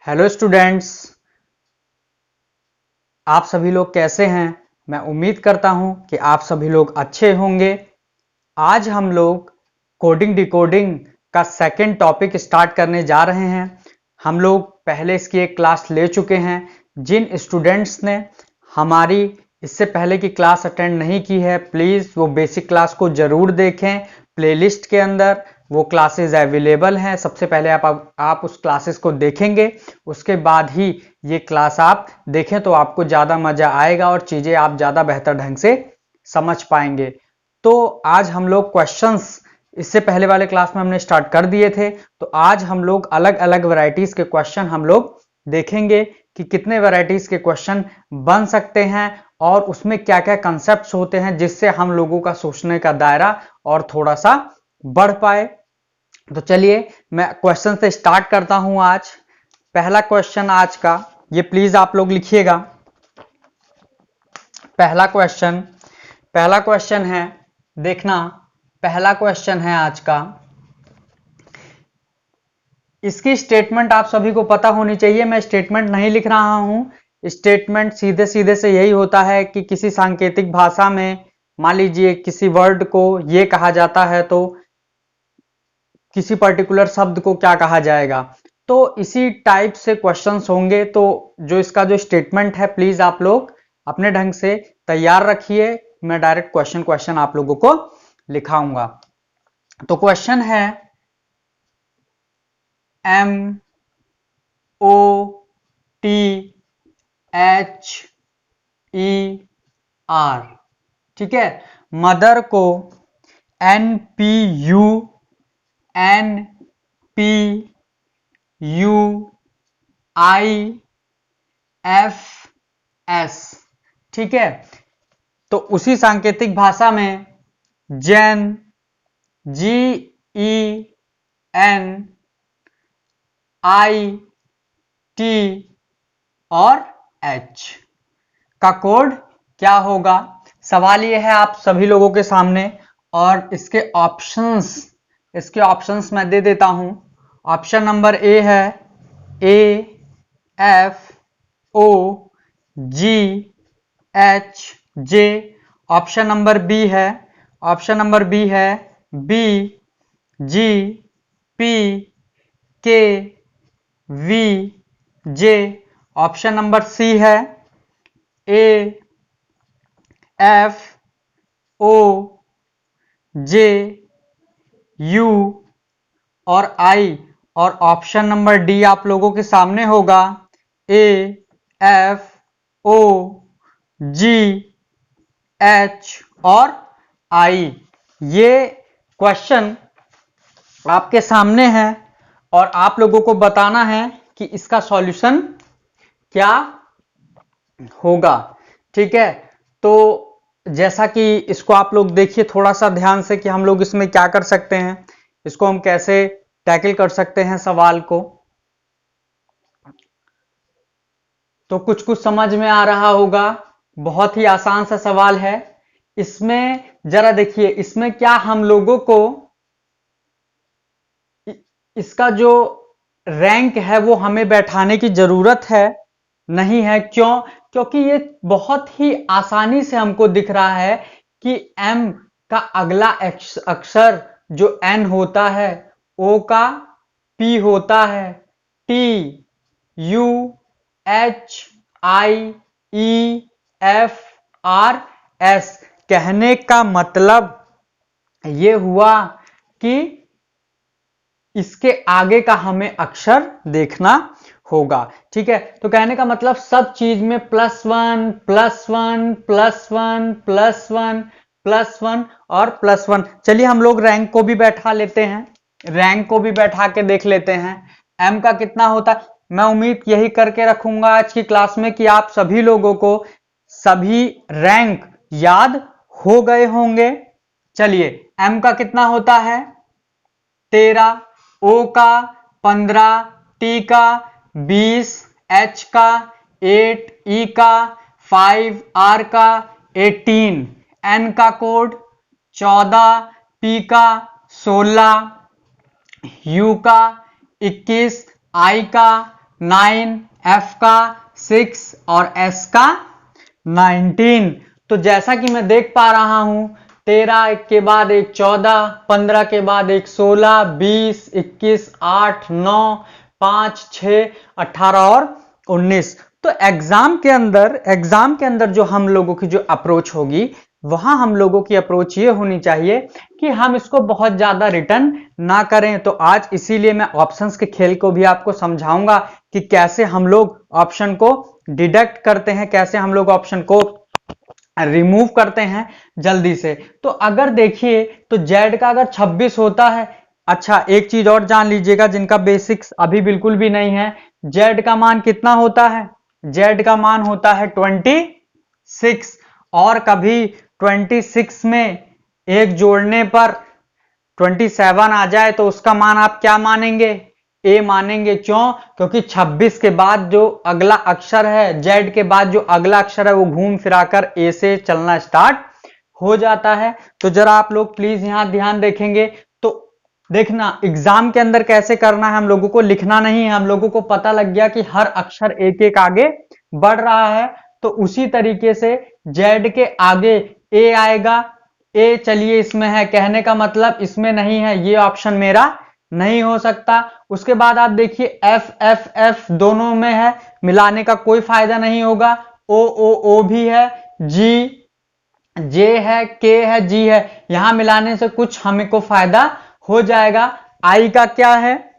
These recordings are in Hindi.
हेलो स्टूडेंट्स, आप सभी लोग कैसे हैं। मैं उम्मीद करता हूं कि आप सभी लोग अच्छे होंगे। आज हम लोग कोडिंग डिकोडिंग का सेकंड टॉपिक स्टार्ट करने जा रहे हैं। हम लोग पहले इसकी एक क्लास ले चुके हैं। जिन स्टूडेंट्स ने हमारी इससे पहले की क्लास अटेंड नहीं की है, प्लीज़ वो बेसिक क्लास को ज़रूर देखें। प्लेलिस्ट के अंदर वो क्लासेस अवेलेबल हैं। सबसे पहले आप उस क्लासेस को देखेंगे, उसके बाद ही ये क्लास आप देखें तो आपको ज़्यादा मज़ा आएगा और चीज़ें आप ज़्यादा बेहतर ढंग से समझ पाएंगे। तो आज हम लोग क्वेश्चंस इससे पहले वाले क्लास में हमने स्टार्ट कर दिए थे, तो आज हम लोग अलग अलग वैरायटीज के क्वेश्चन हम लोग देखेंगे कि कितने वैरायटीज के क्वेश्चन बन सकते हैं और उसमें क्या क्या कंसेप्ट्स होते हैं जिससे हम लोगों का सोचने का दायरा और थोड़ा सा बढ़ पाए। तो चलिए मैं क्वेश्चन से स्टार्ट करता हूं। आज पहला क्वेश्चन आज का, ये प्लीज आप लोग लिखिएगा। पहला क्वेश्चन है, देखना, पहला क्वेश्चन है आज का। इसकी स्टेटमेंट आप सभी को पता होनी चाहिए। मैं स्टेटमेंट नहीं लिख रहा हूं। स्टेटमेंट सीधे सीधे से यही होता है कि किसी सांकेतिक भाषा में मान लीजिए किसी वर्ड को ये कहा जाता है तो किसी पर्टिकुलर शब्द को क्या कहा जाएगा। तो इसी टाइप से क्वेश्चंस होंगे। तो जो इसका जो स्टेटमेंट है, प्लीज आप लोग अपने ढंग से तैयार रखिए। मैं डायरेक्ट क्वेश्चन आप लोगों को लिखाऊंगा। तो क्वेश्चन है MOTHER ठीक है। मदर को NPUIFS, ठीक है। तो उसी सांकेतिक भाषा में जेन GENIT और H का कोड क्या होगा। सवाल यह है आप सभी लोगों के सामने और इसके ऑप्शंस मैं दे देता हूं। ऑप्शन नंबर ए है AFOGHJ। ऑप्शन नंबर बी है BGPKVJ। ऑप्शन नंबर सी है AFOJU और I। और ऑप्शन नंबर डी आप लोगों के सामने होगा AFOGH और I। ये क्वेश्चन आपके सामने है और आप लोगों को बताना है कि इसका सॉल्यूशन क्या होगा, ठीक है। तो जैसा कि इसको आप लोग देखिए थोड़ा सा ध्यान से कि हम लोग इसमें क्या कर सकते हैं, इसको हम कैसे टैकल कर सकते हैं सवाल को। तो कुछ समझ में आ रहा होगा। बहुत ही आसान सा सवाल है। इसमें जरा देखिए, इसमें क्या हम लोगों को इसका जो रैंक है वो हमें बैठाने की जरूरत है नहीं है। क्योंकि ये बहुत ही आसानी से हमको दिख रहा है कि M का अगला अक्षर जो N होता है, O का P होता है, TUHIEFRS। कहने का मतलब ये हुआ कि इसके आगे का हमें अक्षर देखना होगा, ठीक है। तो कहने का मतलब सब चीज में +1 +1 +1 +1 +1 और +1। चलिए हम लोग रैंक को भी बैठा लेते हैं, रैंक को भी बैठा के देख लेते हैं M का कितना होता है। मैं उम्मीद यही करके रखूंगा आज की क्लास में कि आप सभी लोगों को सभी रैंक याद हो गए होंगे। चलिए M का कितना होता है 13, O का 15, T का 20, H का 8, E का 5, R का 18, N का कोड 14, P का 16, U का 21, I का 9, F का 6 और S का 19। तो जैसा कि मैं देख पा रहा हूं 13 के बाद एक 14, 15 के बाद एक 16, 20, 21, 8, 9, 5, 6, 18 और 19। तो एग्जाम के अंदर जो हम लोगों की जो अप्रोच होगी वहां हम लोगों की अप्रोच ये होनी चाहिए कि हम इसको बहुत ज्यादा रिटर्न ना करें। तो आज इसीलिए मैं ऑप्शंस के खेल को भी आपको समझाऊंगा कि कैसे हम लोग ऑप्शन को डिडक्ट करते हैं, कैसे हम लोग ऑप्शन को रिमूव करते हैं जल्दी से। तो अगर देखिए तो जेड का अगर 26 होता है, अच्छा एक चीज और जान लीजिएगा जिनका बेसिक्स अभी बिल्कुल भी नहीं है, जेड का मान कितना होता है? जेड का मान होता है 26। और कभी 26 में एक जोड़ने पर 27 आ जाए तो उसका मान आप क्या मानेंगे? ए मानेंगे। क्यों? क्योंकि 26 के बाद जो अगला अक्षर है, जेड के बाद जो अगला अक्षर है वो घूम फिराकर ए से चलना स्टार्ट हो जाता है। तो जरा आप लोग प्लीज यहां ध्यान देखेंगे तो देखना एग्जाम के अंदर कैसे करना है, हम लोगों को लिखना नहीं है, हम लोगों को पता लग गया कि हर अक्षर एक एक आगे बढ़ रहा है। तो उसी तरीके से जेड के आगे ए आएगा। ए चलिए इसमें है, कहने का मतलब इसमें नहीं है, ये ऑप्शन मेरा नहीं हो सकता। उसके बाद आप देखिए एफ एफ एफ दोनों में है, मिलाने का कोई फायदा नहीं होगा। ओ ओ ओ भी है, जी जे है, के है, जी है, यहां मिलाने से कुछ हमें को फायदा हो जाएगा। आई का क्या है?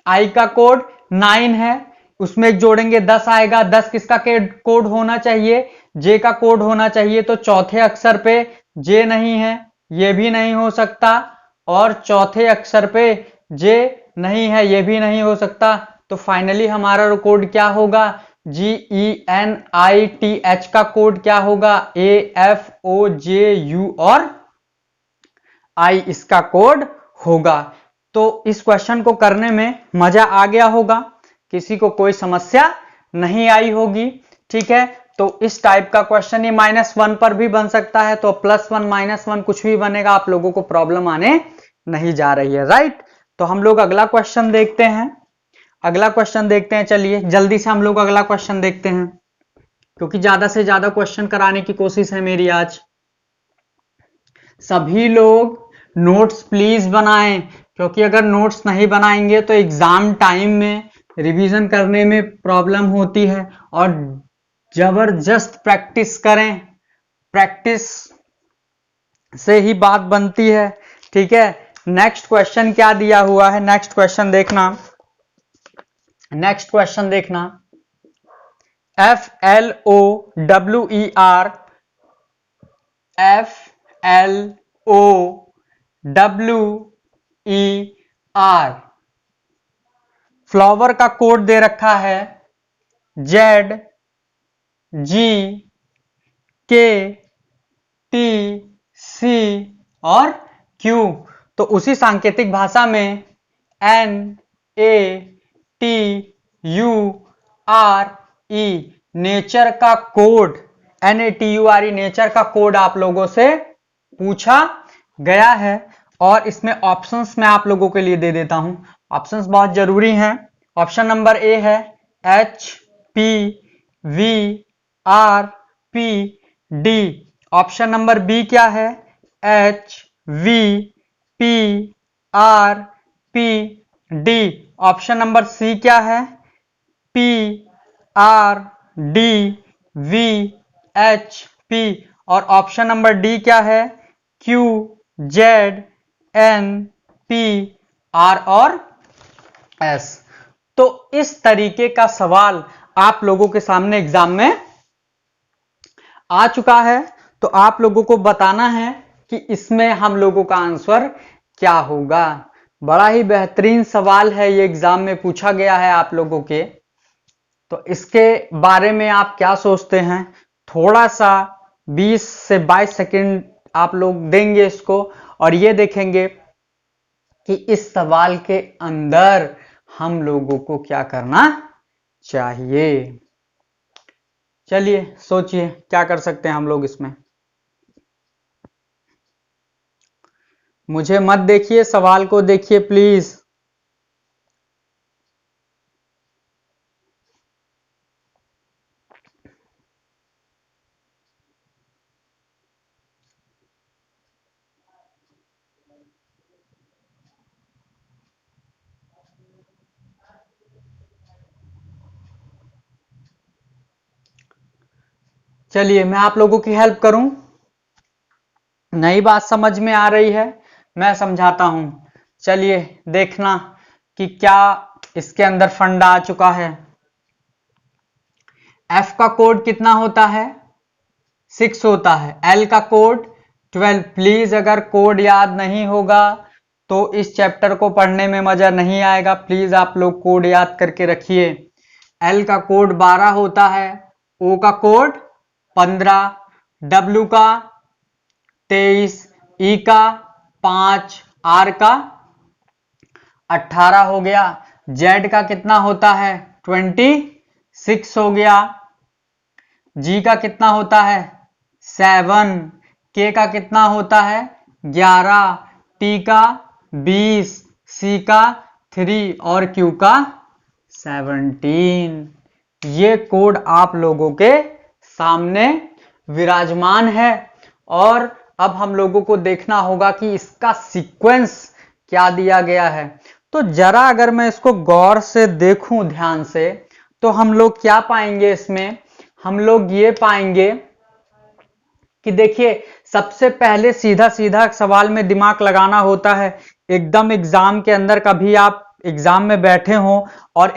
आई का कोड 9 है, उसमें एक जोड़ेंगे 10 आएगा। 10 किसका कोड होना चाहिए? जे का कोड होना चाहिए। तो चौथे अक्षर पे जे नहीं है, ये भी नहीं हो सकता। और चौथे अक्षर पे जे नहीं है, ये भी नहीं हो सकता। तो फाइनली हमारा कोड क्या होगा? GENITH का कोड क्या होगा? AFOJU और आई इसका कोड होगा। तो इस क्वेश्चन को करने में मजा आ गया होगा, किसी को कोई समस्या नहीं आई होगी। ठीक है, तो इस टाइप का क्वेश्चन ये -1 पर भी बन सकता है, तो +1 -1 कुछ भी बनेगा, आप लोगों को प्रॉब्लम आने नहीं जा रही है। राइट, तो हम लोग अगला क्वेश्चन देखते हैं। अगला क्वेश्चन देखते हैं, चलिए जल्दी से हम लोग अगला क्वेश्चन देखते हैं, क्योंकि ज्यादा से ज्यादा क्वेश्चन कराने की कोशिश है मेरी आज। सभी लोग नोट्स प्लीज बनाएं, क्योंकि अगर नोट्स नहीं बनाएंगे तो एग्जाम टाइम में रिवीजन करने में प्रॉब्लम होती है। और जबरदस्त प्रैक्टिस करें, प्रैक्टिस से ही बात बनती है। ठीक है, नेक्स्ट क्वेश्चन क्या दिया हुआ है? नेक्स्ट क्वेश्चन देखना, नेक्स्ट क्वेश्चन देखना। FLOWER, FLOWER फ्लावर का कोड दे रखा है ZGKT C और Q। तो उसी सांकेतिक भाषा में NATURE नेचर का कोड, NATURE नेचर का कोड आप लोगों से पूछा गया है। और इसमें ऑप्शंस मैं आप लोगों के लिए दे देता हूं, ऑप्शंस बहुत जरूरी हैं। ऑप्शन नंबर ए है HPVRPD। ऑप्शन नंबर बी क्या है? HVPRPD। ऑप्शन नंबर सी क्या है? PRDVHP। और ऑप्शन नंबर डी क्या है? QZNPR और S। तो इस तरीके का सवाल आप लोगों के सामने एग्जाम में आ चुका है। तो आप लोगों को बताना है कि इसमें हम लोगों का आंसर क्या होगा। बड़ा ही बेहतरीन सवाल है, ये एग्जाम में पूछा गया है आप लोगों के। तो इसके बारे में आप क्या सोचते हैं? थोड़ा सा 20 से 22 सेकंड आप लोग देंगे इसको, और ये देखेंगे कि इस सवाल के अंदर हम लोगों को क्या करना चाहिए। चलिए सोचिए क्या कर सकते हैं हम लोग इसमें। मुझे मत देखिए, सवाल को देखिए प्लीज। चलिए मैं आप लोगों की हेल्प करूं, नई बात समझ में आ रही है, मैं समझाता हूं। चलिए देखना कि क्या इसके अंदर फंडा आ चुका है। एफ का कोड कितना होता है? 6 होता है। एल का कोड 12। प्लीज अगर कोड याद नहीं होगा तो इस चैप्टर को पढ़ने में मजा नहीं आएगा। प्लीज आप लोग कोड याद करके रखिए। एल का कोड 12 होता है, ओ का कोड 15, डब्ल्यू का 23, ई का 5, आर का 18 हो गया। जेड का कितना होता है? 26 हो गया। जी का कितना होता है? 7। के का कितना होता है? 11। टी का 20, सी का 3 और क्यू का 17। ये कोड आप लोगों के सामने विराजमान है और अब हम लोगों को देखना होगा कि इसका सीक्वेंस क्या दिया गया है। तो जरा अगर मैं इसको गौर से देखूं ध्यान से तो हम लोग क्या पाएंगे इसमें? हम लोग ये पाएंगे कि देखिए सबसे पहले सीधा सीधा सवाल में दिमाग लगाना होता है। एकदम एग्जाम के अंदर कभी आप एग्जाम में बैठे हो और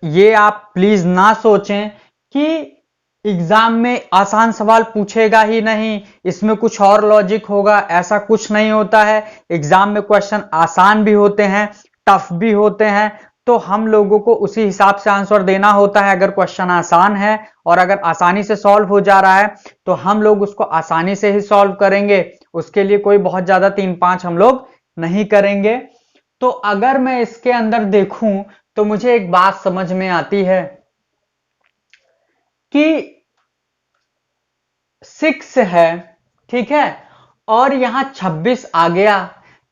ये आप प्लीज ना सोचें कि एग्जाम में आसान सवाल पूछेगा ही नहीं, इसमें कुछ और लॉजिक होगा। ऐसा कुछ नहीं होता है। एग्जाम में क्वेश्चन आसान भी होते हैं, टफ भी होते हैं, तो हम लोगों को उसी हिसाब से आंसर देना होता है। अगर क्वेश्चन आसान है और अगर आसानी से सॉल्व हो जा रहा है तो हम लोग उसको आसानी से ही सॉल्व करेंगे। उसके लिए कोई बहुत ज्यादा 3-5 हम लोग नहीं करेंगे। तो अगर मैं इसके अंदर देखूं तो मुझे एक बात समझ में आती है कि 6 है, ठीक है, और यहां 26 आ गया।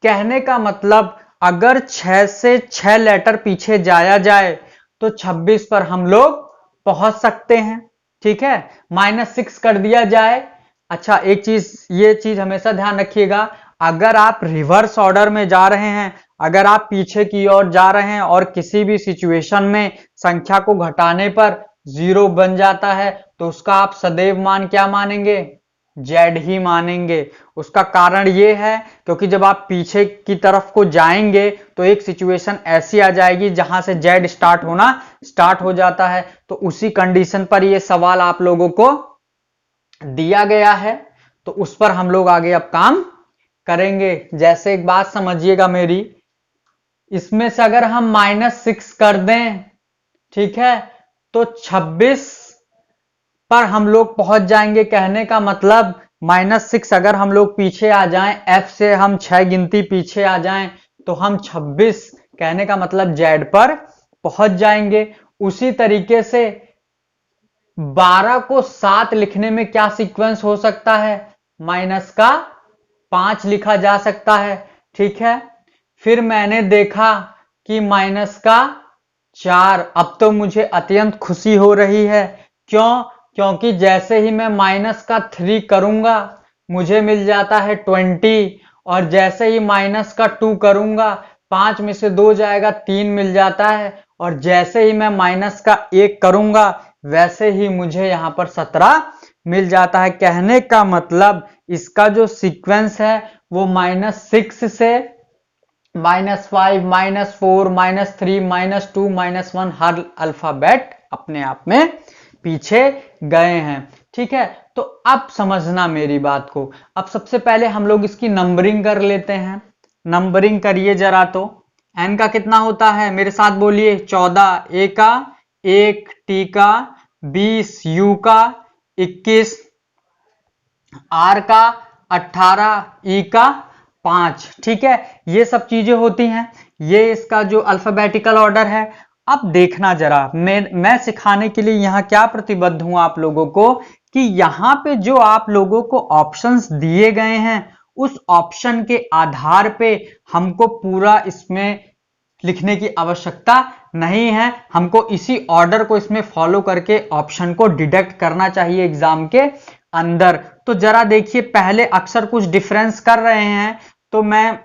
कहने का मतलब अगर 6 से 6 लेटर पीछे जाया जाए तो 26 पर हम लोग पहुंच सकते हैं, ठीक है। -6 कर दिया जाए। अच्छा एक चीज, ये चीज हमेशा ध्यान रखिएगा, अगर आप रिवर्स ऑर्डर में जा रहे हैं, अगर आप पीछे की ओर जा रहे हैं और किसी भी सिचुएशन में संख्या को घटाने पर 0 बन जाता है तो उसका आप सदैव मान क्या मानेंगे? जेड ही मानेंगे। उसका कारण ये है क्योंकि जब आप पीछे की तरफ को जाएंगे तो एक सिचुएशन ऐसी आ जाएगी जहां से जेड स्टार्ट हो जाता है। तो उसी कंडीशन पर ये सवाल आप लोगों को दिया गया है, तो उस पर हम लोग आगे अब काम करेंगे। जैसे एक बात समझिएगा मेरी, इसमें से अगर हम -6 कर दें, ठीक है, तो 26 पर हम लोग पहुंच जाएंगे। कहने का मतलब -6 अगर हम लोग पीछे आ जाएं, F से हम 6 गिनती पीछे आ जाएं तो हम 26, कहने का मतलब Z पर पहुंच जाएंगे। उसी तरीके से 12 को 7 लिखने में क्या सीक्वेंस हो सकता है? -5 लिखा जा सकता है, ठीक है। फिर मैंने देखा कि -4। अब तो मुझे अत्यंत खुशी हो रही है। क्यों? क्योंकि जैसे ही मैं -3 करूंगा मुझे मिल जाता है 20, और जैसे ही -2 करूंगा 5 में से 2 जाएगा, 3 मिल जाता है, और जैसे ही मैं -1 करूंगा वैसे ही मुझे यहां पर 17 मिल जाता है। कहने का मतलब इसका जो सीक्वेंस है वो -6 से -5, -4, -3, -2, -1 हर अल्फाबेट अपने आप में पीछे गए हैं, ठीक है। तो अब समझना मेरी बात को। अब सबसे पहले हम लोग इसकी नंबरिंग कर लेते हैं। नंबरिंग करिए जरा। तो एन का कितना होता है? मेरे साथ बोलिए 14। ए का 1, टी का 20, यू का 21, आर का 18, ई का 5, ठीक है। ये सब चीजें होती हैं। ये इसका जो अल्फाबेटिकल ऑर्डर है। अब देखना जरा, मैं सिखाने के लिए यहां क्या प्रतिबद्ध हूं आप लोगों को कि यहां पे जो आप लोगों को ऑप्शंस दिए गए हैं उस ऑप्शन के आधार पे हमको पूरा इसमें लिखने की आवश्यकता नहीं है। हमको इसी ऑर्डर को इसमें फॉलो करके ऑप्शन को डिडक्ट करना चाहिए एग्जाम के अंदर। तो जरा देखिए, पहले अक्सर कुछ डिफरेंस कर रहे हैं, तो मैं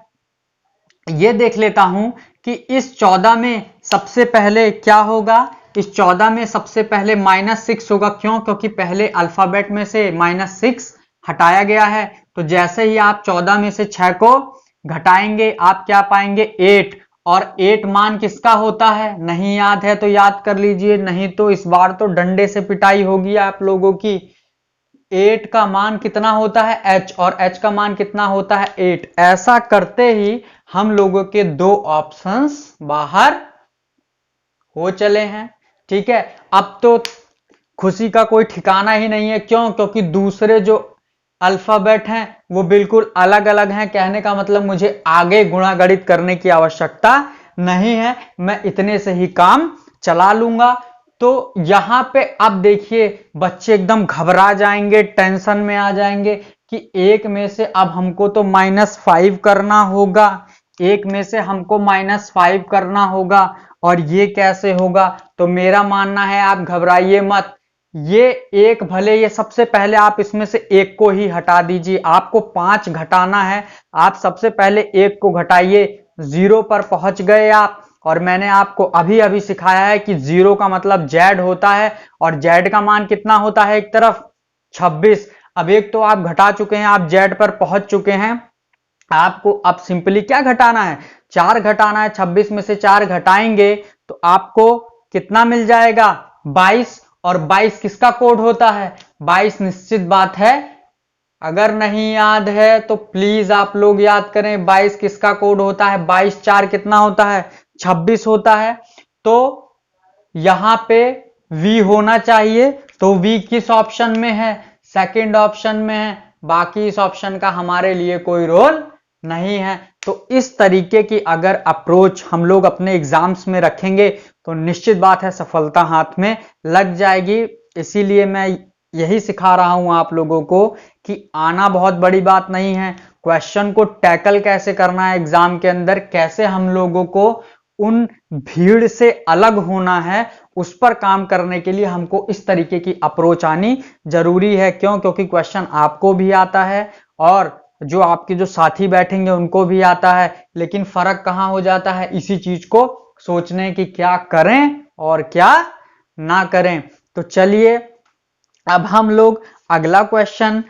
ये देख लेता हूं कि इस 14 में सबसे पहले क्या होगा? इस 14 में सबसे पहले -6 होगा। क्यों? क्योंकि पहले अल्फाबेट में से -6 हटाया गया है। तो जैसे ही आप 14 में से 6 को घटाएंगे आप क्या पाएंगे? 8। और 8 मान किसका होता है? नहीं याद है तो याद कर लीजिए, नहीं तो इस बार तो डंडे से पिटाई होगी आप लोगों की। 8 का मान कितना होता है? h, और h का मान कितना होता है? 8। ऐसा करते ही हम लोगों के दो ऑप्शंस बाहर हो चले हैं। ठीक है, अब तो खुशी का कोई ठिकाना ही नहीं है। क्यों? क्योंकि दूसरे जो अल्फाबेट हैं वो बिल्कुल अलग अलग हैं। कहने का मतलब मुझे आगे गुणा गणित करने की आवश्यकता नहीं है, मैं इतने से ही काम चला लूंगा। तो यहां पे अब देखिए बच्चे एकदम घबरा जाएंगे, टेंशन में आ जाएंगे कि एक में से अब हमको तो -5 करना होगा, एक में से हमको -5 करना होगा, और ये कैसे होगा? तो मेरा मानना है आप घबराइए मत। ये एक भले ये सबसे पहले आप इसमें से एक को ही हटा दीजिए। आपको 5 घटाना है, आप सबसे पहले एक को घटाइए। 0 पर पहुंच गए आप। और मैंने आपको अभी अभी सिखाया है कि 0 का मतलब Z होता है, और Z का मान कितना होता है? एक तरफ 26। अब एक तो आप घटा चुके हैं, आप Z पर पहुंच चुके हैं। आपको अब सिंपली क्या घटाना है? 4 घटाना है। 26 में से 4 घटाएंगे तो आपको कितना मिल जाएगा? 22। और 22 किसका कोड होता है? 22 निश्चित बात है, अगर नहीं याद है तो प्लीज आप लोग याद करें। 22 किसका कोड होता है? 22 4 कितना होता है? 26 होता है। तो यहां पे V होना चाहिए। तो V किस ऑप्शन में है? सेकंड ऑप्शन में है। बाकी इस ऑप्शन का हमारे लिए कोई रोल नहीं है। तो इस तरीके की अगर अप्रोच हम लोग अपने एग्जाम्स में रखेंगे तो निश्चित बात है सफलता हाथ में लग जाएगी। इसीलिए मैं यही सिखा रहा हूं आप लोगों को कि आना बहुत बड़ी बात नहीं है, क्वेश्चन को टैकल कैसे करना है एग्जाम के अंदर, कैसे हम लोगों को उन भीड़ से अलग होना है, उस पर काम करने के लिए हमको इस तरीके की अप्रोच आनी जरूरी है। क्यों? क्योंकि क्वेश्चन आपको भी आता है और जो आपके जो साथी बैठेंगे उनको भी आता है, लेकिन फर्क कहां हो जाता है? इसी चीज को सोचने की क्या करें और क्या ना करें। तो चलिए अब हम लोग अगला क्वेश्चन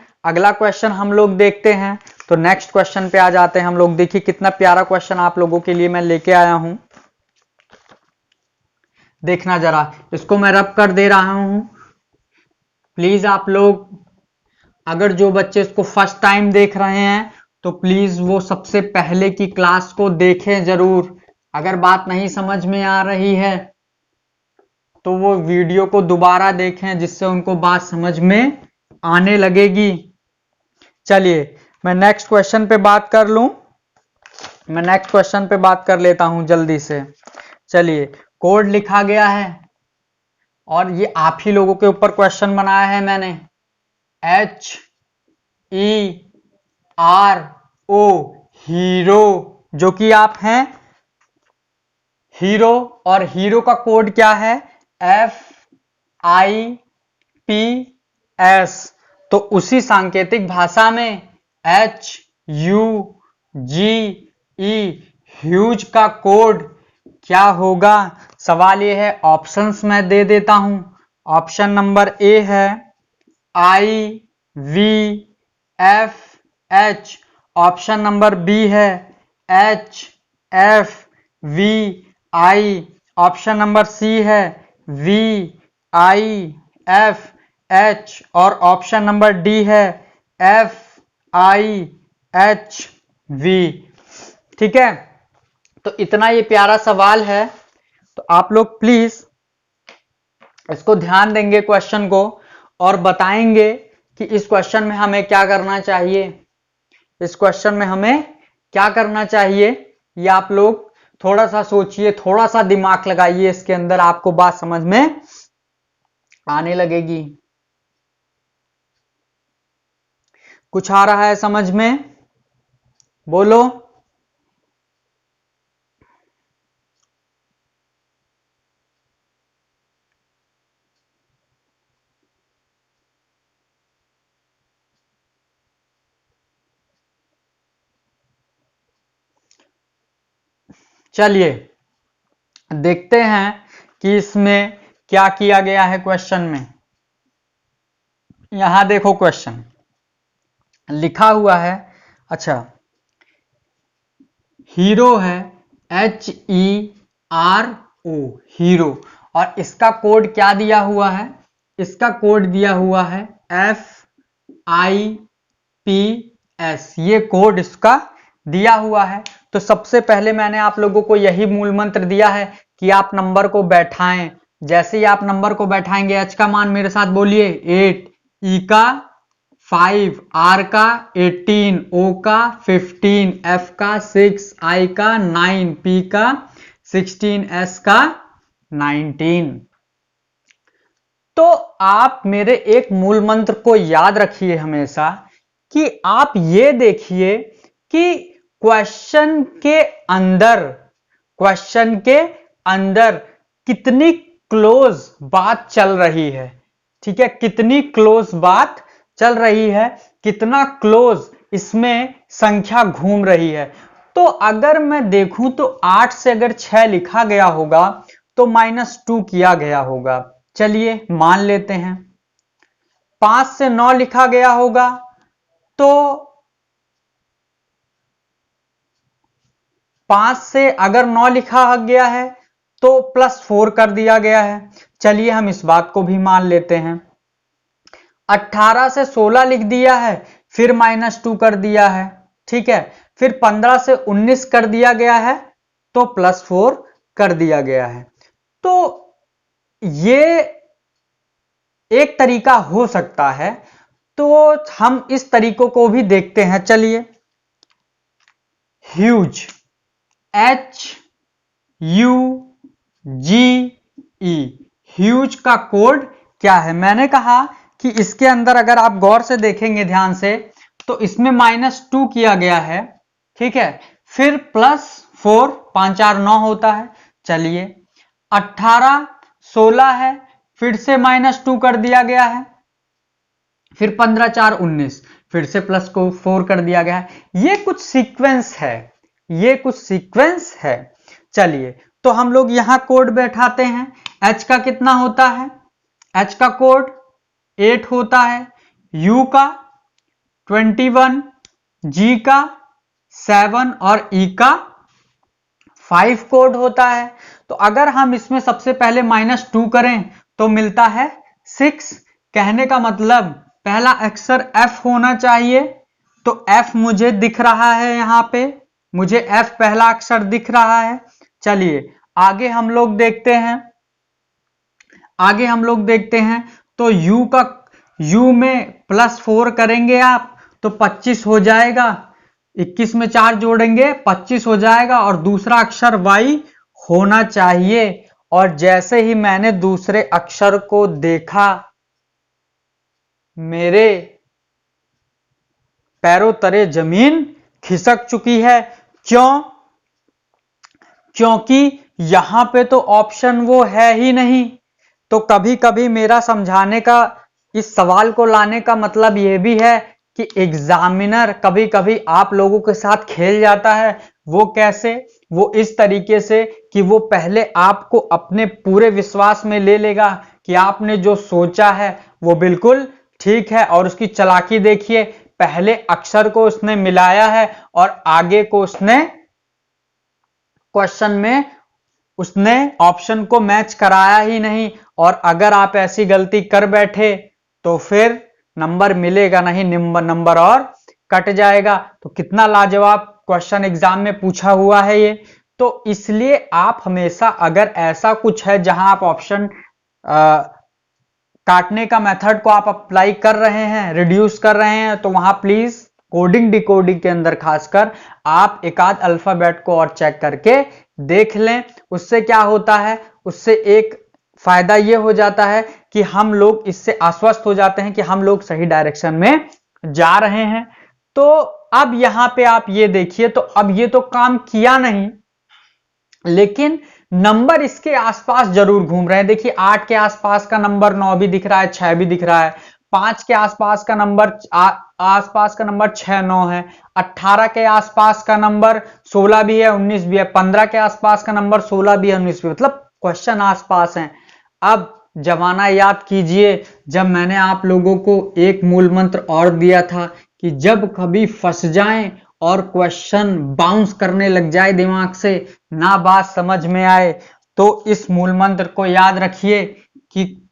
हम लोग देखते हैं। तो नेक्स्ट क्वेश्चन पे आ जाते हैं हम लोग। देखिए कितना प्यारा क्वेश्चन आप लोगों के लिए मैं लेके आया हूं, देखना जरा, इसको मैं रब कर दे रहा हूं। प्लीज आप लोग, अगर जो बच्चे इसको फर्स्ट टाइम देख रहे हैं तो प्लीज वो सबसे पहले की क्लास को देखें जरूर। अगर बात नहीं समझ में आ रही है तो वो वीडियो को दोबारा देखें, जिससे उनको बात समझ में आने लगेगी। चलिए मैं नेक्स्ट क्वेश्चन पे बात कर लूं, मैं नेक्स्ट क्वेश्चन पे बात कर लेता हूं जल्दी से। चलिए कोड लिखा गया है और ये आप ही लोगों के ऊपर क्वेश्चन बनाया है मैंने। HERO, हीरो, जो कि आप हैं हीरो। और हीरो का कोड क्या है? FIPS। तो उसी सांकेतिक भाषा में HUGE, ह्यूज का कोड क्या होगा? सवाल ये है, ऑप्शंस मैं दे देता हूं। ऑप्शन नंबर ए है IVFH, ऑप्शन नंबर बी है HFVI, ऑप्शन नंबर सी है VIFH, और ऑप्शन नंबर डी है FIHV। ठीक है, तो इतना ये प्यारा सवाल है। तो आप लोग प्लीज इसको ध्यान देंगे क्वेश्चन को, और बताएंगे कि इस क्वेश्चन में हमें क्या करना चाहिए। इस क्वेश्चन में हमें क्या करना चाहिए ये आप लोग थोड़ा सा सोचिए, थोड़ा सा दिमाग लगाइए इसके अंदर, आपको बात समझ में आने लगेगी। कुछ आ रहा है समझ में? बोलो। चलिए देखते हैं कि इसमें क्या किया गया है क्वेश्चन में। यहां देखो क्वेश्चन लिखा हुआ है, अच्छा हीरो है HERO हीरो, और इसका कोड क्या दिया हुआ है, इसका कोड दिया हुआ है FIPS, ये कोड इसका दिया हुआ है। तो सबसे पहले मैंने आप लोगों को यही मूल मंत्र दिया है कि आप नंबर को बैठाएं। जैसे ही आप नंबर को बैठाएंगे, H का मान मेरे साथ बोलिए 8, E का 5, R का 18, O का 15, F का 6, I का 9, P का 16, S का 19। तो आप मेरे एक मूल मंत्र को याद रखिए हमेशा कि आप ये देखिए कि क्वेश्चन के अंदर कितनी क्लोज बात चल रही है। ठीक है, कितनी क्लोज बात चल रही है, कितना क्लोज इसमें संख्या घूम रही है। तो अगर मैं देखूं तो 8 से अगर 6 लिखा गया होगा तो -2 किया गया होगा, चलिए मान लेते हैं। 5 से 9 लिखा गया होगा तो 5 से अगर 9 लिखा गया है तो +4 कर दिया गया है, चलिए हम इस बात को भी मान लेते हैं। 18 से 16 लिख दिया है, फिर -2 कर दिया है, ठीक है। फिर 15 से 19 कर दिया गया है तो +4 कर दिया गया है। तो ये एक तरीका हो सकता है, तो हम इस तरीकों को भी देखते हैं, चलिए। ह्यूज HUGE, ह्यूज का कोड क्या है। मैंने कहा कि इसके अंदर अगर आप गौर से देखेंगे ध्यान से तो इसमें -2 किया गया है, ठीक है। फिर +4, 5 4 9 होता है, चलिए। 18 16 है, फिर से -2 कर दिया गया है, फिर 15 4 19, फिर से +4 कर दिया गया है। ये कुछ सीक्वेंस है, ये कुछ सीक्वेंस है। चलिए तो हम लोग यहां कोड बैठाते हैं। H का कितना होता है, H का कोड 8 होता है, U का 21, G का 7 और E का 5 कोड होता है। तो अगर हम इसमें सबसे पहले -2 करें तो मिलता है 6। कहने का मतलब पहला अक्षर F होना चाहिए, तो F मुझे दिख रहा है, यहां पे मुझे F पहला अक्षर दिख रहा है। चलिए आगे हम लोग देखते हैं, आगे हम लोग देखते हैं। तो U में +4 करेंगे आप तो 25 हो जाएगा, 21 में 4 जोड़ेंगे 25 हो जाएगा, और दूसरा अक्षर Y होना चाहिए। और जैसे ही मैंने दूसरे अक्षर को देखा, मेरे पैरों तले जमीन खिसक चुकी है। क्यों? क्योंकि यहां पे तो ऑप्शन वो है ही नहीं। तो कभी कभी मेरा समझाने का, इस सवाल को लाने का मतलब यह भी है कि एग्जामिनर कभी कभी आप लोगों के साथ खेल जाता है। वो कैसे? वो इस तरीके से कि वो पहले आपको अपने पूरे विश्वास में ले लेगा कि आपने जो सोचा है वो बिल्कुल ठीक है, और उसकी चालाकी देखिए, पहले अक्षर को उसने मिलाया है और आगे को उसने क्वेश्चन में उसने ऑप्शन को मैच कराया ही नहीं। और अगर आप ऐसी गलती कर बैठे तो फिर नंबर मिलेगा नहीं, नंबर और कट जाएगा। तो कितना लाजवाब क्वेश्चन एग्जाम में पूछा हुआ है ये। तो इसलिए आप हमेशा, अगर ऐसा कुछ है जहां आप ऑप्शन काटने का मेथड को आप अप्लाई कर रहे हैं, रिड्यूस कर रहे हैं, तो वहां प्लीज कोडिंग डिकोडिंग के अंदर खासकर आप एक आध अल्फाबेट को और चेक करके देख लें। उससे क्या होता है, उससे एक फायदा यह हो जाता है कि हम लोग इससे आश्वस्त हो जाते हैं कि हम लोग सही डायरेक्शन में जा रहे हैं। तो अब यहां पे आप ये देखिए, तो अब ये तो काम किया नहीं, लेकिन नंबर इसके आसपास जरूर घूम रहे हैं। देखिए 8 के आसपास का नंबर 9 भी दिख रहा है, 6 भी दिख रहा है, 5 के आसपास का नंबर आसपास का नंबर 6 9 है, 18 के आसपास का नंबर 16 भी है, 19 भी है, 15 के आसपास का नंबर 16 भी है, 19 भी है, मतलब क्वेश्चन आसपास है। अब जमाना याद कीजिए जब मैंने आप लोगों को एक मूल मंत्र और दिया था कि जब कभी फंस जाएं और क्वेश्चन बाउंस करने लग जाए दिमाग से, ना बात समझ में आए, तो इस मूल मंत्र को याद रखिए कि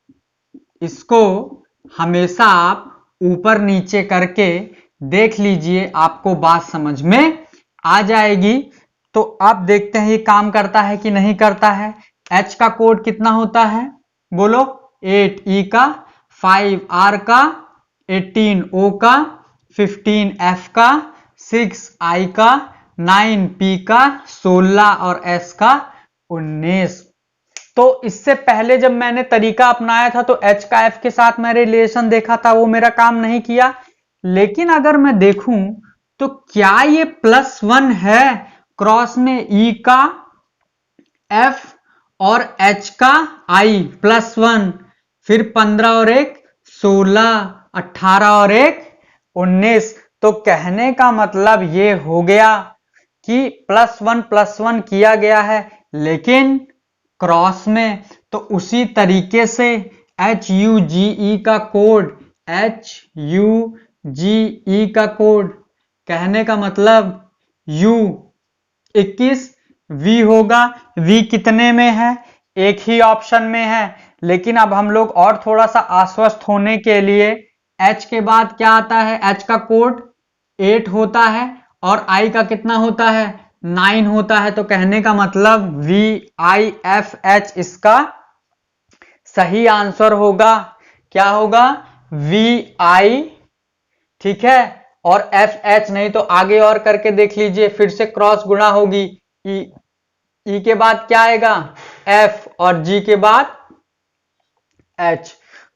इसको हमेशा आप ऊपर नीचे करके देख लीजिए, आपको बात समझ में आ जाएगी। तो आप देखते हैं ये काम करता है कि नहीं करता है। H का कोड कितना होता है बोलो? 8 E का, 5 R का, 18 O का, 15 F का, 6 I का, 9 P का, 16 और S का 19। तो इससे पहले जब मैंने तरीका अपनाया था तो H का F के साथ मैं रिलेशन देखा था, वो मेरा काम नहीं किया। लेकिन अगर मैं देखूं तो क्या ये +1 है क्रॉस में E का F और H का I +1, फिर 15 और 1 16, 18 और 1 19। तो कहने का मतलब ये हो गया कि +1 किया गया है लेकिन क्रॉस में। तो उसी तरीके से HUGE का कोड, HUGE का कोड कहने का मतलब U 21 V होगा। V कितने में है? एक ही ऑप्शन में है। लेकिन अब हम लोग और थोड़ा सा आश्वस्त होने के लिए H के बाद क्या आता है? H का कोड 8 होता है और I का कितना होता है? 9 होता है। तो कहने का मतलब VIFH इसका सही आंसर होगा। क्या होगा? VI, ठीक है, और FH नहीं तो आगे और करके देख लीजिए, फिर से क्रॉस गुणा होगी। E के बाद क्या आएगा? F और G के बाद H।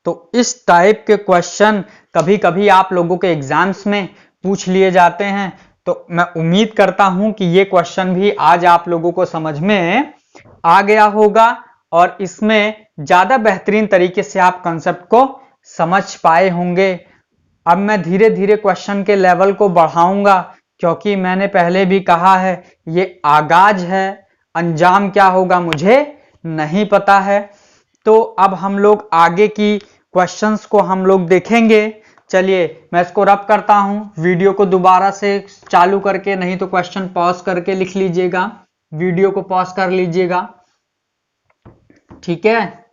तो इस टाइप के क्वेश्चन कभी कभी आप लोगों के एग्जाम्स में पूछ लिए जाते हैं। तो मैं उम्मीद करता हूं कि ये क्वेश्चन भी आज आप लोगों को समझ में आ गया होगा और इसमें ज्यादा बेहतरीन तरीके से आप कंसेप्ट को समझ पाए होंगे। अब मैं धीरे धीरे क्वेश्चन के लेवल को बढ़ाऊंगा क्योंकि मैंने पहले भी कहा है ये आगाज है, अंजाम क्या होगा मुझे नहीं पता है। तो अब हम लोग आगे की क्वेश्चंस को हम लोग देखेंगे। चलिए मैं इसको रब करता हूं, वीडियो को दोबारा से चालू करके, नहीं तो क्वेश्चन पॉज करके लिख लीजिएगा, वीडियो को पॉज कर लीजिएगा, ठीक है।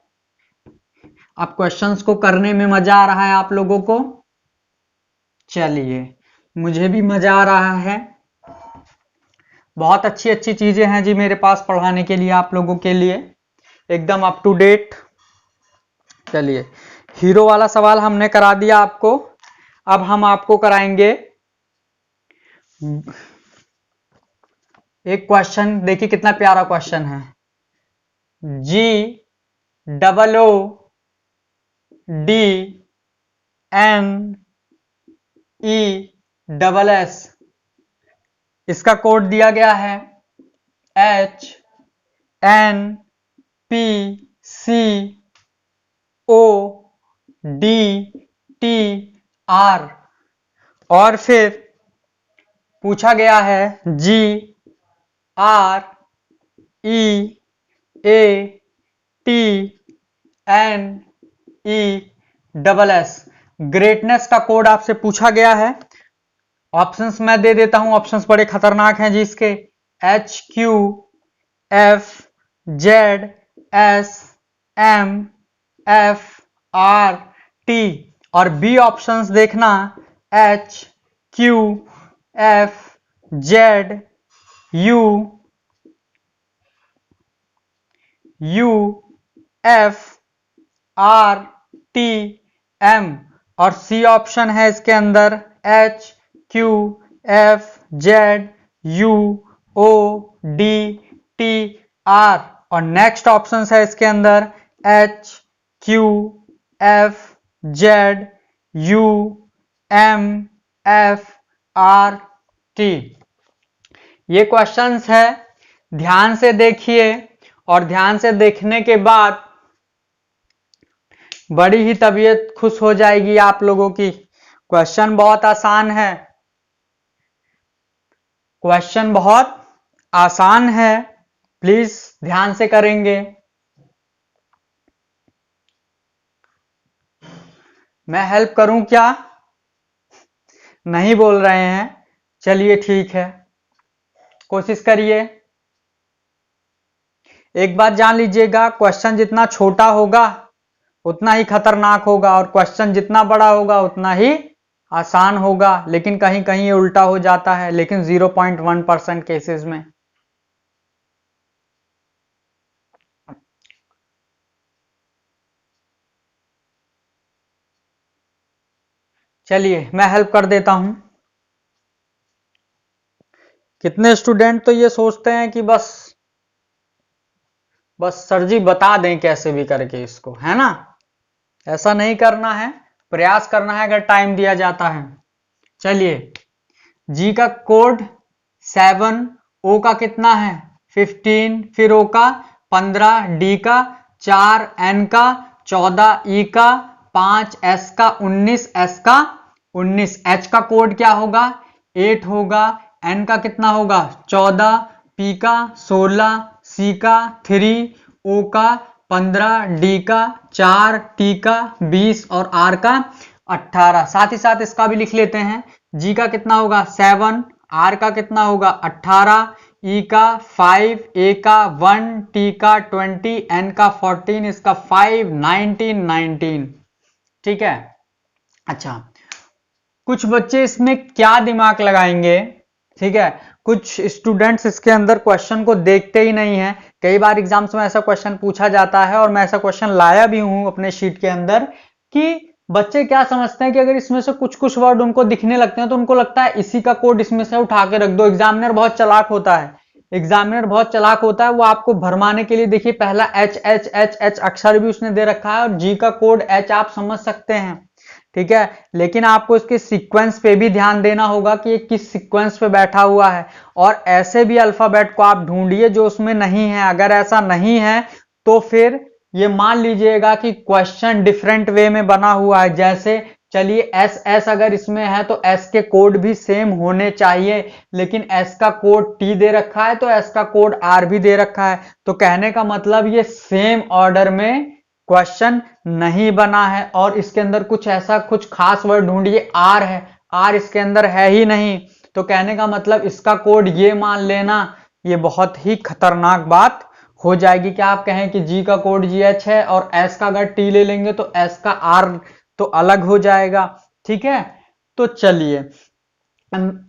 अब क्वेश्चंस को करने में मजा आ रहा है आप लोगों को? चलिए मुझे भी मजा आ रहा है। बहुत अच्छी अच्छी चीजें हैं जी मेरे पास पढ़ाने के लिए आप लोगों के लिए, एकदम अप टू डेट। चलिए हीरो वाला सवाल हमने करा दिया आपको, अब हम आपको कराएंगे एक क्वेश्चन। देखिए कितना प्यारा क्वेश्चन है। GOODNESS, इसका कोड दिया गया है HNPCODTR और फिर पूछा गया है GREATNESS। ग्रेटनेस का कोड आपसे पूछा गया है। ऑप्शंस मैं दे देता हूं, ऑप्शंस बड़े खतरनाक हैं जी इसके। HQFJSMFRT और बी ऑप्शंस देखना HQFJUUFRTM और सी ऑप्शन है इसके अंदर HQFZUODTR और नेक्स्ट ऑप्शन है इसके अंदर HQFJUMFRT। ये क्वेश्चंस है, ध्यान से देखिए और ध्यान से देखने के बाद बड़ी ही तबीयत खुश हो जाएगी आप लोगों की। क्वेश्चन बहुत आसान है, क्वेश्चन बहुत आसान है, प्लीज ध्यान से करेंगे। मैं हेल्प करूं क्या? नहीं बोल रहे हैं। चलिए ठीक है, कोशिश करिए। एक बात जान लीजिएगा, क्वेश्चन जितना छोटा होगा उतना ही खतरनाक होगा, और क्वेश्चन जितना बड़ा होगा उतना ही आसान होगा। लेकिन कहीं कहीं ये उल्टा हो जाता है, लेकिन 0.1% केसेस में। चलिए मैं हेल्प कर देता हूं। कितने स्टूडेंट तो ये सोचते हैं कि बस सर जी बता दें कैसे भी करके इसको, है ना? ऐसा नहीं करना है, प्रयास करना है अगर टाइम दिया जाता है। चलिए, जी का कोड 7, ओ का कितना है 15, फिर ओ का 15, डी का 4, एन का 14, ई का 5, एस का 19, एस का 19, एच का कोड क्या होगा 8 होगा, एन का कितना होगा 14, पी का 16, सी का 3, ओ का 15, डी का 4, टी का 20 और आर का 18। साथ ही साथ इसका भी लिख लेते हैं। जी का कितना होगा 7, आर का कितना होगा 18, ई का 5, ए का 1, टी का 20, एन का 14, इसका 5, 19। ठीक है। अच्छा, कुछ बच्चे इसमें क्या दिमाग लगाएंगे, ठीक है, कुछ स्टूडेंट्स इसके अंदर क्वेश्चन को देखते ही नहीं है। कई बार एग्जाम्स में ऐसा क्वेश्चन पूछा जाता है, और मैं ऐसा क्वेश्चन लाया भी हूं अपने शीट के अंदर, कि बच्चे क्या समझते हैं कि अगर इसमें से कुछ कुछ वर्ड उनको दिखने लगते हैं तो उनको लगता है इसी का कोड इसमें से उठा के रख दो। एग्जामिनर बहुत चालाक होता है, वो आपको भरमाने के लिए, देखिए पहला एच एच एच एच अक्षर भी उसने दे रखा है, और जी का कोड एच आप समझ सकते हैं, ठीक है। लेकिन आपको इसके सीक्वेंस पे भी ध्यान देना होगा कि ये किस सीक्वेंस पे बैठा हुआ है, और ऐसे भी अल्फाबेट को आप ढूंढिए जो उसमें नहीं है। अगर ऐसा नहीं है तो फिर ये मान लीजिएगा कि क्वेश्चन डिफरेंट वे में बना हुआ है। जैसे चलिए एस एस अगर इसमें है तो एस के कोड भी सेम होने चाहिए, लेकिन एस का कोड टी दे रखा है तो एस का कोड आर भी दे रखा है, तो कहने का मतलब ये सेम ऑर्डर में क्वेश्चन नहीं बना है। और इसके अंदर कुछ ऐसा कुछ खास वर्ड ढूंढिए, आर है, आर इसके अंदर है ही नहीं, तो कहने का मतलब इसका कोड ये मान लेना, ये बहुत ही खतरनाक बात हो जाएगी। क्या आप कहें कि जी का कोड जी एच है और एस का अगर टी ले लेंगे तो एस का आर तो अलग हो जाएगा, ठीक है। तो चलिए,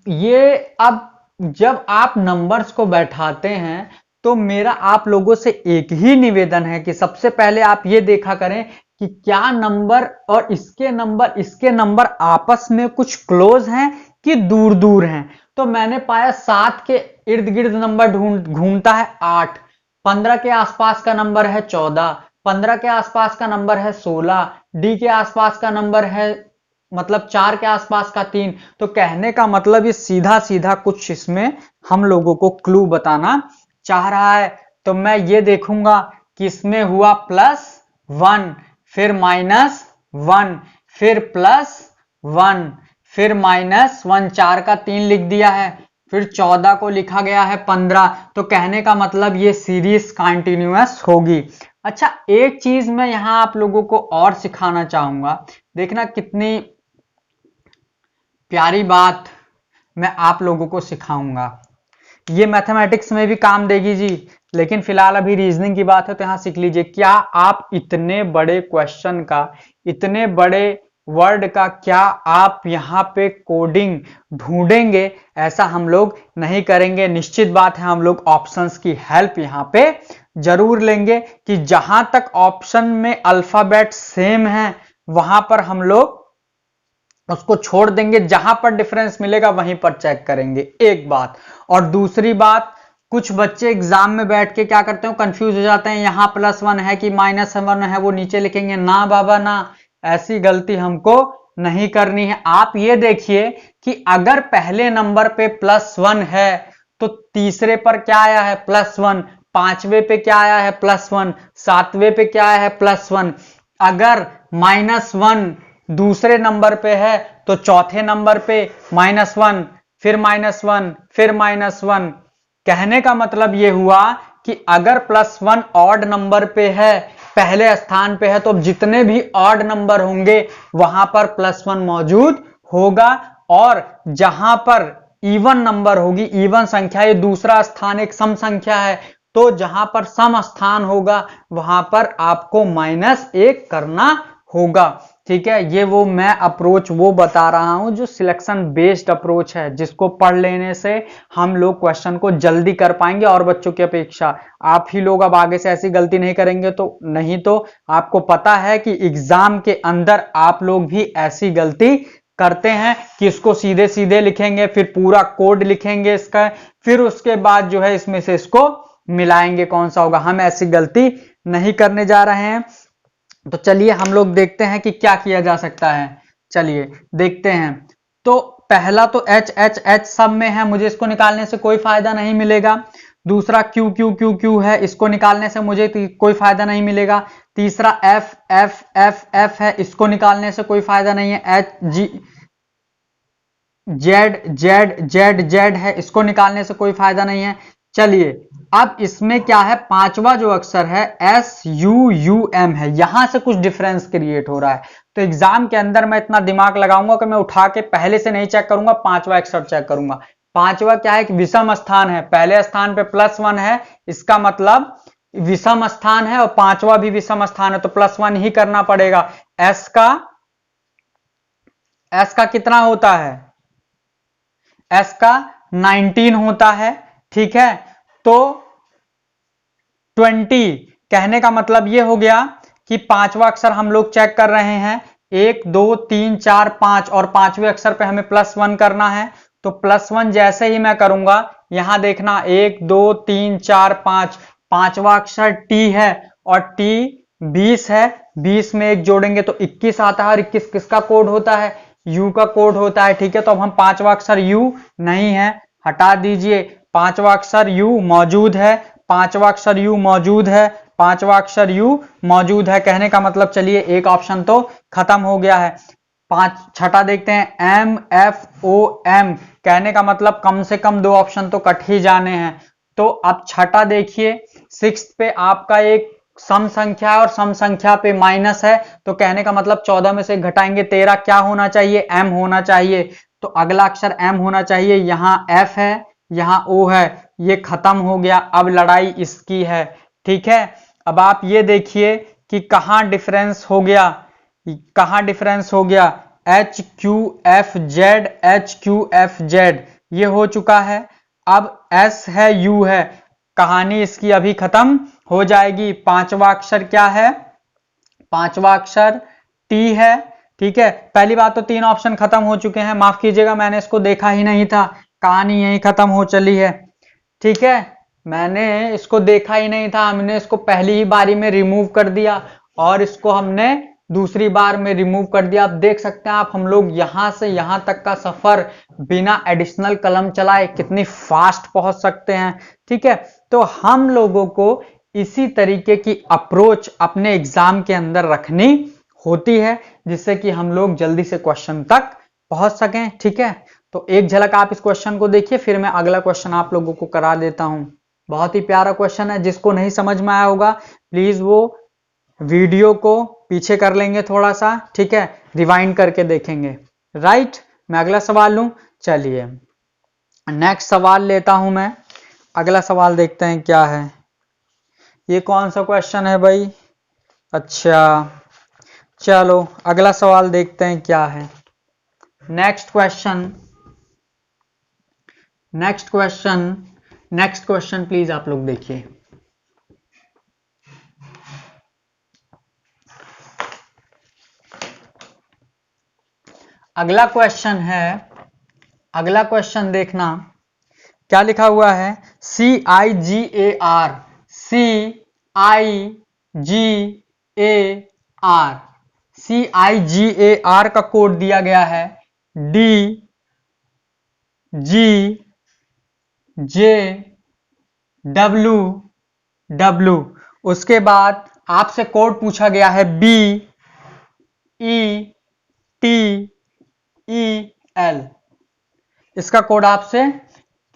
ये अब जब आप नंबर्स को बैठाते हैं तो मेरा आप लोगों से एक ही निवेदन है कि सबसे पहले आप ये देखा करें कि क्या नंबर और इसके नंबर आपस में कुछ क्लोज हैं कि दूर दूर हैं। तो मैंने पाया 7 के इर्द गिर्द नंबर घूमता है 8, 15 के आसपास का नंबर है 14, 15 के आसपास का नंबर है 16, डी के आसपास का नंबर है मतलब 4 के आसपास का 3। तो कहने का मतलब ये सीधा सीधा कुछ इसमें हम लोगों को क्लू बताना चाह रहा है। तो मैं ये देखूंगा कि इसमें हुआ +1, फिर -1, फिर +1, फिर -1, 4 का 3 लिख दिया है, फिर 14 को लिखा गया है 15। तो कहने का मतलब ये सीरीज कंटिन्यूअस होगी। अच्छा, एक चीज मैं यहां आप लोगों को और सिखाना चाहूंगा, देखना कितनी प्यारी बात मैं आप लोगों को सिखाऊंगा। ये मैथमेटिक्स में भी काम देगी जी, लेकिन फिलहाल अभी रीजनिंग की बात है तो यहां सीख लीजिए। क्या आप इतने बड़े क्वेश्चन का, इतने बड़े वर्ड का क्या आप यहाँ पे कोडिंग ढूंढेंगे? ऐसा हम लोग नहीं करेंगे। निश्चित बात है हम लोग ऑप्शंस की हेल्प यहाँ पे जरूर लेंगे कि जहां तक ऑप्शन में अल्फाबेट सेम है वहां पर हम लोग उसको छोड़ देंगे, जहां पर डिफरेंस मिलेगा वहीं पर चेक करेंगे, एक बात। और दूसरी बात, कुछ बच्चे एग्जाम में बैठ के क्या करते हैं, कंफ्यूज हो जाते हैं, यहां +1 है कि -1 है वो नीचे लिखेंगे। ना बाबा ना, ऐसी गलती हमको नहीं करनी है। आप ये देखिए कि अगर पहले नंबर पे +1 है तो तीसरे पर क्या आया है +1, पांचवे पे क्या आया है +1, सातवें पे क्या आया है +1। अगर -1 दूसरे नंबर पे है तो चौथे नंबर पे -1, फिर -1, फिर -1। कहने का मतलब यह हुआ कि अगर +1 ऑड नंबर पे है पहले स्थान पे है, तो जितने भी ऑड नंबर होंगे वहां पर +1 मौजूद होगा, और जहां पर इवन नंबर होगी, इवन संख्या, ये दूसरा स्थान एक सम संख्या है, तो जहां पर सम स्थान होगा वहां पर आपको -1 करना होगा। ठीक है, ये वो मैं अप्रोच वो बता रहा हूं जो सिलेक्शन बेस्ड अप्रोच है, जिसको पढ़ लेने से हम लोग क्वेश्चन को जल्दी कर पाएंगे और बच्चों की अपेक्षा। आप ही लोग अब आगे से ऐसी गलती नहीं करेंगे, तो नहीं तो आपको पता है कि एग्जाम के अंदर आप लोग भी ऐसी गलती करते हैं कि इसको सीधे सीधे लिखेंगे, फिर पूरा कोड लिखेंगे इसका, फिर उसके बाद जो है इसमें से इसको मिलाएंगे कौन सा होगा। हम ऐसी गलती नहीं करने जा रहे हैं। तो चलिए हम लोग देखते हैं कि क्या किया जा सकता है। चलिए देखते हैं। तो पहला तो H H H सब में है, मुझे इसको निकालने से कोई फायदा नहीं मिलेगा। दूसरा Q Q Q Q है, इसको निकालने से मुझे कोई फायदा नहीं मिलेगा। तीसरा F F F F है, इसको निकालने से कोई फायदा नहीं है। H G Z Z Z Z है, इसको निकालने से कोई फायदा नहीं है। चलिए अब इसमें क्या है, पांचवा जो अक्षर है SUUM है, यहां से कुछ डिफरेंस क्रिएट हो रहा है। तो एग्जाम के अंदर मैं इतना दिमाग लगाऊंगा कि मैं उठा के पहले से नहीं चेक करूंगा, पांचवा अक्षर चेक करूंगा। पांचवा क्या है कि विषम स्थान है, पहले स्थान पे +1 है, इसका मतलब विषम स्थान है, और पांचवा भी विषम स्थान है, तो +1 ही करना पड़ेगा। S का कितना होता है, S का 19 होता है। ठीक है, तो 20 कहने का मतलब ये हो गया कि पांचवा अक्षर हम लोग चेक कर रहे हैं, 1 2 3 4 5, और पांचवें अक्षर पे हमें +1 करना है। तो +1 जैसे ही मैं करूंगा, यहां देखना 1 2 3 4 5, पांचवा अक्षर T है, और T 20 है, 20 में 1 जोड़ेंगे तो 21 आता है, और 21 किसका कोड होता है, U का कोड होता है। ठीक है, तो अब हम पांचवा अक्षर U नहीं है, हटा दीजिए। पांचवा अक्षर U मौजूद है, पांचवा अक्षर U मौजूद है, पांचवा अक्षर U मौजूद है, कहने का मतलब चलिए एक ऑप्शन तो खत्म हो गया है। छठा देखते हैं MFOM, कहने का मतलब कम से कम 2 ऑप्शन तो कट ही जाने हैं। तो अब छठा देखिए, 6 पे आपका एक सम संख्या है और सम संख्या पे माइनस है, तो कहने का मतलब 14 में से घटाएंगे 13, क्या होना चाहिए, M होना चाहिए। तो अगला अक्षर M होना चाहिए, यहां F है, यहां O है, ये खत्म हो गया। अब लड़ाई इसकी है। ठीक है, अब आप ये देखिए कि कहां डिफरेंस हो गया, कहां डिफरेंस हो गया, HQFZ HQFZ ये हो चुका है। अब S है U है, कहानी इसकी अभी खत्म हो जाएगी। पांचवा अक्षर क्या है, पांचवा अक्षर T है। ठीक है, पहली बात तो 3 ऑप्शन खत्म हो चुके हैं, माफ कीजिएगा मैंने इसको देखा ही नहीं था, कहानी यही खत्म हो चली है। ठीक है, मैंने इसको देखा ही नहीं था, हमने इसको पहली ही बारी में रिमूव कर दिया, और इसको हमने दूसरी बार में रिमूव कर दिया। आप देख सकते हैं, आप हम लोग यहां से यहां तक का सफर बिना एडिशनल कलम चलाए कितनी फास्ट पहुंच सकते हैं। ठीक है, तो हम लोगों को इसी तरीके की अप्रोच अपने एग्जाम के अंदर रखनी होती है, जिससे कि हम लोग जल्दी से क्वेश्चन तक पहुंच सकें। ठीक है, तो एक झलक आप इस क्वेश्चन को देखिए, फिर मैं अगला क्वेश्चन आप लोगों को करा देता हूं। बहुत ही प्यारा क्वेश्चन है, जिसको नहीं समझ में आया होगा प्लीज वो वीडियो को पीछे कर लेंगे थोड़ा सा। ठीक है, रिवाइंड करके देखेंगे। राइट, मैं अगला सवाल लूं। चलिए नेक्स्ट सवाल लेता हूं मैं, अगला सवाल देखते हैं क्या है। ये कौन सा क्वेश्चन है भाई, अच्छा चलो अगला सवाल देखते हैं क्या है। Next question, next question, next question please आप लोग देखिए। अगला क्वेश्चन है, अगला क्वेश्चन देखना क्या लिखा हुआ है, CIGAR, CIGAR, CIGAR का कोड दिया गया है DGJWW। उसके बाद आपसे कोड पूछा गया है BETEL, इसका कोड आपसे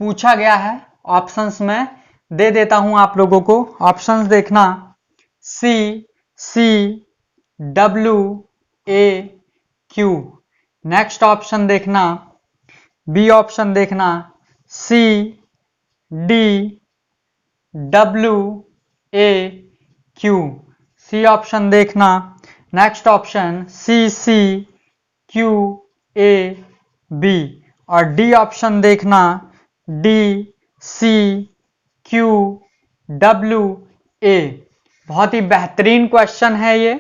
पूछा गया है। ऑप्शंस में दे देता हूं आप लोगों को, ऑप्शंस देखना, C CWAQ। नेक्स्ट ऑप्शन देखना, बी ऑप्शन देखना, CDWAQ। सी ऑप्शन देखना, नेक्स्ट ऑप्शन CCQAB। और डी ऑप्शन देखना, DCQWA। बहुत ही बेहतरीन क्वेश्चन है ये।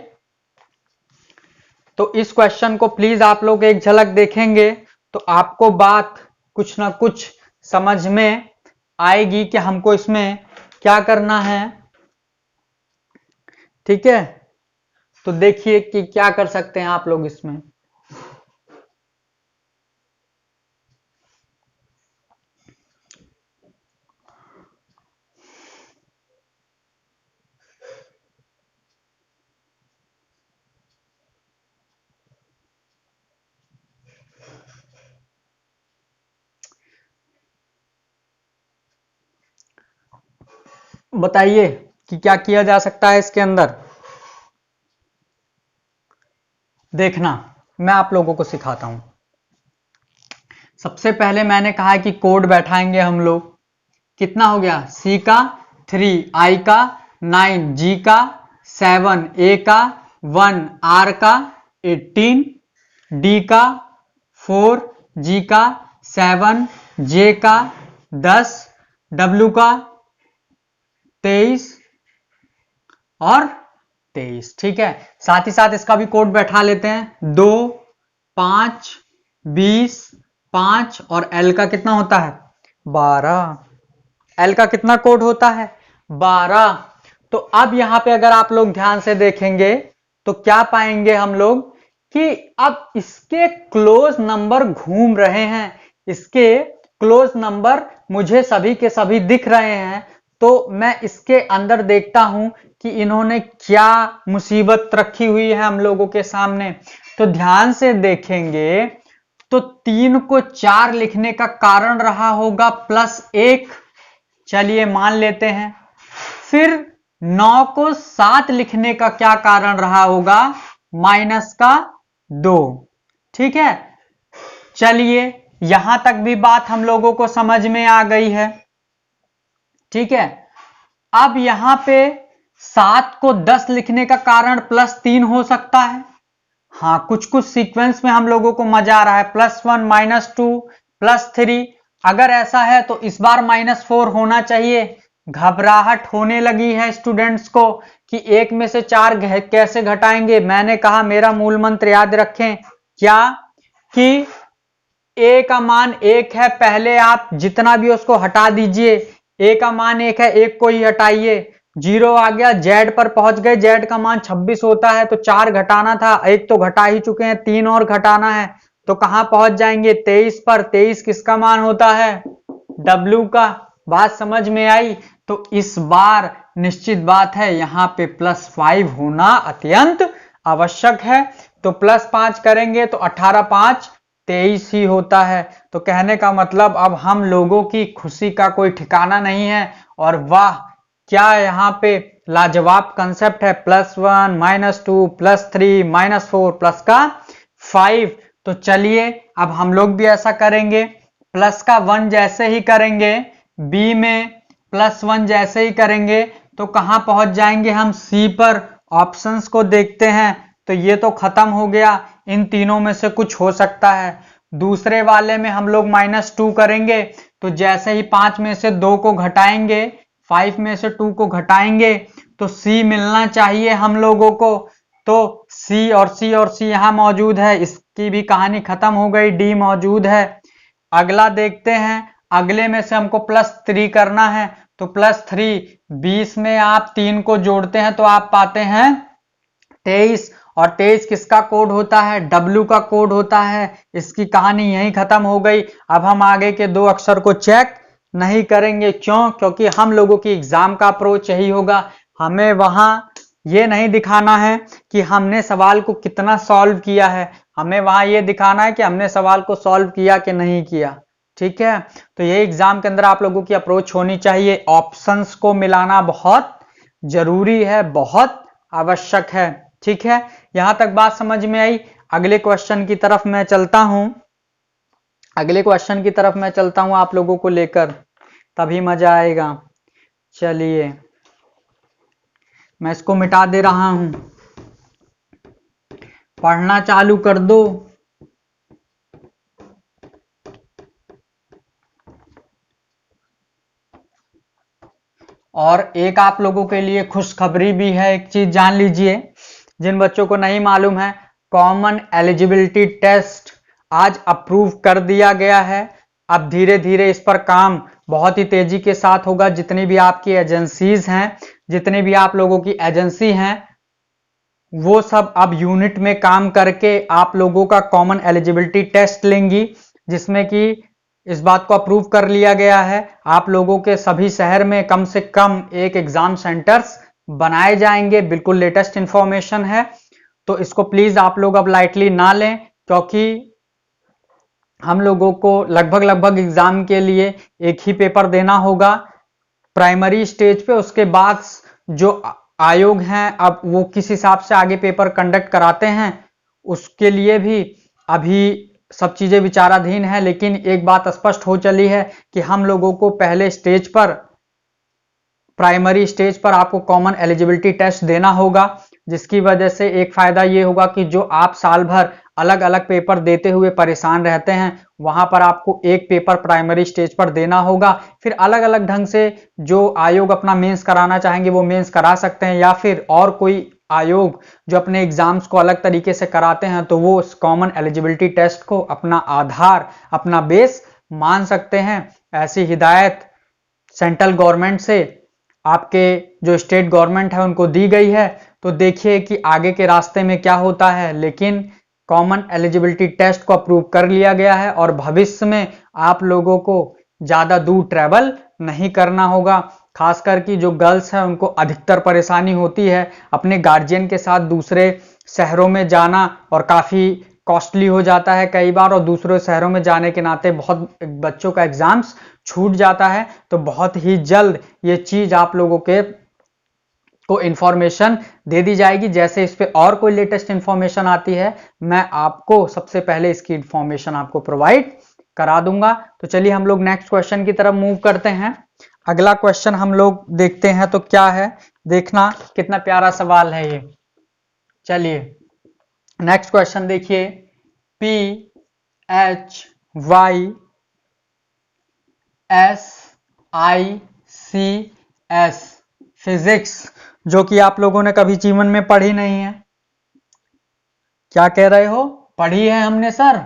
तो इस क्वेश्चन को प्लीज आप लोग एक झलक देखेंगे तो आपको बात कुछ ना कुछ समझ में आएगी कि हमको इसमें क्या करना है। ठीक है, तो देखिए कि क्या कर सकते हैं आप लोग इसमें। बताइए कि क्या किया जा सकता है इसके अंदर। देखना, मैं आप लोगों को सिखाता हूं। सबसे पहले मैंने कहा कि कोड बैठाएंगे हम लोग। कितना हो गया? C का 3, I का 9, G का 7, A का 1, R का 18, D का 4, G का 7, J का 10, W का 23 और 23। ठीक है, साथ ही साथ इसका भी कोड बैठा लेते हैं। 2, 5, 20, 5 और L का कितना होता है? 12। L का कितना कोड होता है? 12। तो अब यहां पे अगर आप लोग ध्यान से देखेंगे तो क्या पाएंगे हम लोग कि अब इसके क्लोज नंबर घूम रहे हैं। इसके क्लोज नंबर मुझे सभी के सभी दिख रहे हैं। तो मैं इसके अंदर देखता हूं कि इन्होंने क्या मुसीबत रखी हुई है हम लोगों के सामने। तो ध्यान से देखेंगे तो 3 को 4 लिखने का कारण रहा होगा +1, चलिए मान लेते हैं। फिर 9 को 7 लिखने का क्या कारण रहा होगा? -2। ठीक है, चलिए यहां तक भी बात हम लोगों को समझ में आ गई है। ठीक है, अब यहां पे 7 को 10 लिखने का कारण +3 हो सकता है। हाँ, कुछ कुछ सीक्वेंस में हम लोगों को मजा आ रहा है। +1, -2, +3। अगर ऐसा है तो इस बार -4 होना चाहिए। घबराहट होने लगी है स्टूडेंट्स को कि 1 में से 4 कैसे घटाएंगे। मैंने कहा मेरा मूल मंत्र याद रखें, क्या कि A का मान 1 है। पहले आप जितना भी उसको हटा दीजिए। A का मान 1 है, 1 को ही हटाइए। 0 आ गया, Z पर पहुंच गए। Z का मान 26 होता है तो 4 घटाना था, 1 तो घटा ही चुके हैं, 3 और घटाना है। तो कहां पहुंच जाएंगे? 23 पर। 23 किसका मान होता है? W का। बात समझ में आई? तो इस बार निश्चित बात है यहां पे +5 होना अत्यंत आवश्यक है। तो +5 करेंगे तो 18 5 23 ही होता है। तो कहने का मतलब अब हम लोगों की खुशी का कोई ठिकाना नहीं है। और वाह, क्या यहाँ पे लाजवाब कंसेप्ट है। +1, -2, +3, -4 प्लस का 5। तो चलिए अब हम लोग भी ऐसा करेंगे। प्लस का 1 जैसे ही करेंगे, बी में +1 जैसे ही करेंगे तो कहां पहुंच जाएंगे हम? सी पर। ऑप्शंस को देखते हैं तो ये तो खत्म हो गया। इन तीनों में से कुछ हो सकता है। दूसरे वाले में हम लोग -2 करेंगे तो जैसे ही 5 में से 2 को घटाएंगे, 5 में से 2 को घटाएंगे तो C मिलना चाहिए हम लोगों को। तो C और C और C यहां मौजूद है, इसकी भी कहानी खत्म हो गई। D मौजूद है। अगला देखते हैं, अगले में से हमको +3 करना है। तो +3, 20 में आप 3 को जोड़ते हैं तो आप पाते हैं 23। और 23 किसका कोड होता है? W का कोड होता है। इसकी कहानी यहीं खत्म हो गई। अब हम आगे के 2 अक्षर को चेक नहीं करेंगे। क्यों? क्योंकि हम लोगों की एग्जाम का अप्रोच यही होगा। हमें वहां ये नहीं दिखाना है कि हमने सवाल को कितना सॉल्व किया है, हमें वहां ये दिखाना है कि हमने सवाल को सॉल्व किया कि नहीं किया। ठीक है, तो ये एग्जाम के अंदर आप लोगों की अप्रोच होनी चाहिए। ऑप्शंस को मिलाना बहुत जरूरी है, बहुत आवश्यक है। ठीक है, यहां तक बात समझ में आई। अगले क्वेश्चन की तरफ मैं चलता हूं, अगले क्वेश्चन की तरफ मैं चलता हूं आप लोगों को लेकर, तभी मजा आएगा। चलिए मैं इसको मिटा दे रहा हूं, पढ़ना चालू कर दो। और एक आप लोगों के लिए खुशखबरी भी है, एक चीज जान लीजिए, जिन बच्चों को नहीं मालूम है, कॉमन एलिजिबिलिटी टेस्ट आज अप्रूव कर दिया गया है। अब धीरे धीरे इस पर काम बहुत ही तेजी के साथ होगा। जितनी भी आपकी एजेंसीज हैं, जितनी भी आप लोगों की एजेंसी हैं, वो सब अब यूनिट में काम करके आप लोगों का कॉमन एलिजिबिलिटी टेस्ट लेंगी, जिसमें कि इस बात को अप्रूव कर लिया गया है आप लोगों के सभी शहर में कम से कम एक एग्जाम सेंटर्स बनाए जाएंगे। बिल्कुल लेटेस्ट इंफॉर्मेशन है, तो इसको प्लीज आप लोग अब लाइटली ना लें, क्योंकि हम लोगों को लगभग एग्जाम के लिए एक ही पेपर देना होगा प्राइमरी स्टेज पे। उसके बाद जो आयोग हैं, अब वो किस हिसाब से आगे पेपर कंडक्ट कराते हैं, उसके लिए भी अभी सब चीजें विचाराधीन है। लेकिन एक बात स्पष्ट हो चली है कि हम लोगों को पहले स्टेज पर, प्राइमरी स्टेज पर आपको कॉमन एलिजिबिलिटी टेस्ट देना होगा, जिसकी वजह से एक फायदा ये होगा कि जो आप साल भर अलग अलग पेपर देते हुए परेशान रहते हैं, वहां पर आपको एक पेपर प्राइमरी स्टेज पर देना होगा। फिर अलग अलग ढंग से जो आयोग अपना मेंस कराना चाहेंगे वो मेंस करा सकते हैं, या फिर और कोई आयोग जो अपने एग्जाम्स को अलग तरीके से कराते हैं, तो वो उस कॉमन एलिजिबिलिटी टेस्ट को अपना आधार, अपना बेस मान सकते हैं। ऐसी हिदायत सेंट्रल गवर्नमेंट से आपके जो स्टेट गवर्नमेंट है उनको दी गई है। तो देखिए कि आगे के रास्ते में क्या होता है। लेकिन कॉमन एलिजिबिलिटी टेस्ट को अप्रूव कर लिया गया है और भविष्य में आप लोगों को ज्यादा दूर ट्रैवल नहीं करना होगा। खासकर कि जो गर्ल्स हैं उनको अधिकतर परेशानी होती है अपने गार्जियन के साथ दूसरे शहरों में जाना, और काफी कॉस्टली हो जाता है कई बार, और दूसरे शहरों में जाने के नाते बहुत बच्चों का एग्जाम्स छूट जाता है। तो बहुत ही जल्द ये चीज आप लोगों के को इंफॉर्मेशन दे दी जाएगी। जैसे इस पे और कोई लेटेस्ट इंफॉर्मेशन आती है, मैं आपको सबसे पहले इसकी इंफॉर्मेशन आपको प्रोवाइड करा दूंगा। तो चलिए हम लोग नेक्स्ट क्वेश्चन की तरफ मूव करते हैं। अगला क्वेश्चन हम लोग देखते हैं तो क्या है, देखना कितना प्यारा सवाल है ये। चलिए नेक्स्ट क्वेश्चन देखिए, PHYSICS फिजिक्स, जो कि आप लोगों ने कभी जीवन में पढ़ी नहीं है। क्या कह रहे हो, पढ़ी है हमने सर?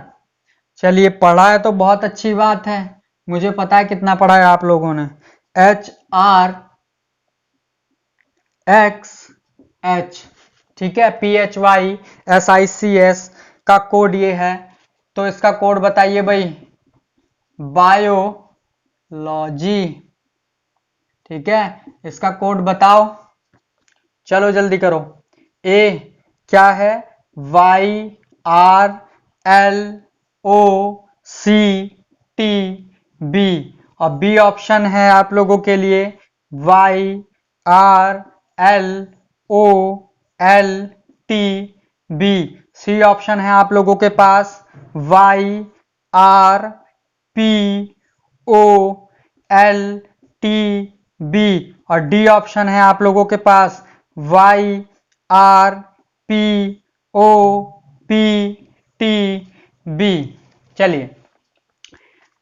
चलिए पढ़ा है तो बहुत अच्छी बात है, मुझे पता है कितना पढ़ा है आप लोगों ने। HRXH, ठीक है, PHYSICS का कोड ये है। तो इसका कोड बताइए भाई, बायोलॉजी। ठीक है, इसका कोड बताओ, चलो जल्दी करो। ए क्या है, YRLOCTB, और बी ऑप्शन है आप लोगों के लिए YRLOLTB। सी ऑप्शन है आप लोगों के पास YRPOLTB, और डी ऑप्शन है आप लोगों के पास YRPOPTB। चलिए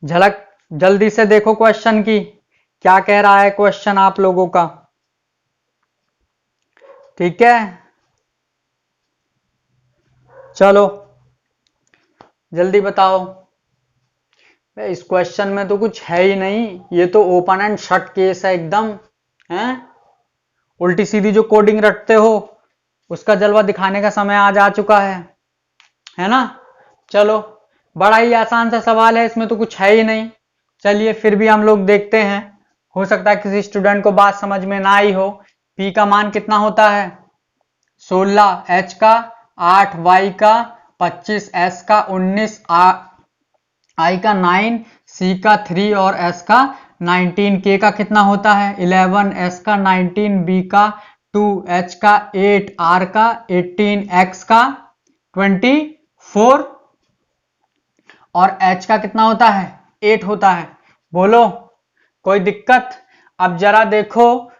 झलक जल्दी से देखो क्वेश्चन की, क्या कह रहा है क्वेश्चन आप लोगों का। ठीक है, चलो जल्दी बताओ। इस क्वेश्चन में तो कुछ है ही नहीं, ये तो ओपन एंड शट केस है एकदम, है। उल्टी सीधी जो कोडिंग रटते हो उसका जलवा दिखाने का समय आज आ चुका है ना। चलो बड़ा ही आसान सा सवाल है, इसमें तो कुछ है ही नहीं। चलिए फिर भी हम लोग देखते हैं, हो सकता है किसी स्टूडेंट को बात समझ में ना आई हो। P का मान कितना होता है, 16, H का 8, Y का 25, S का 19, I का 9, C का 3 और S का 19, K का कितना होता है 11, S का 19, B का 2, H का 8, R का 18, X का 24 और H का कितना होता है 8 होता है। बोलो कोई दिक्कत? अब जरा देखो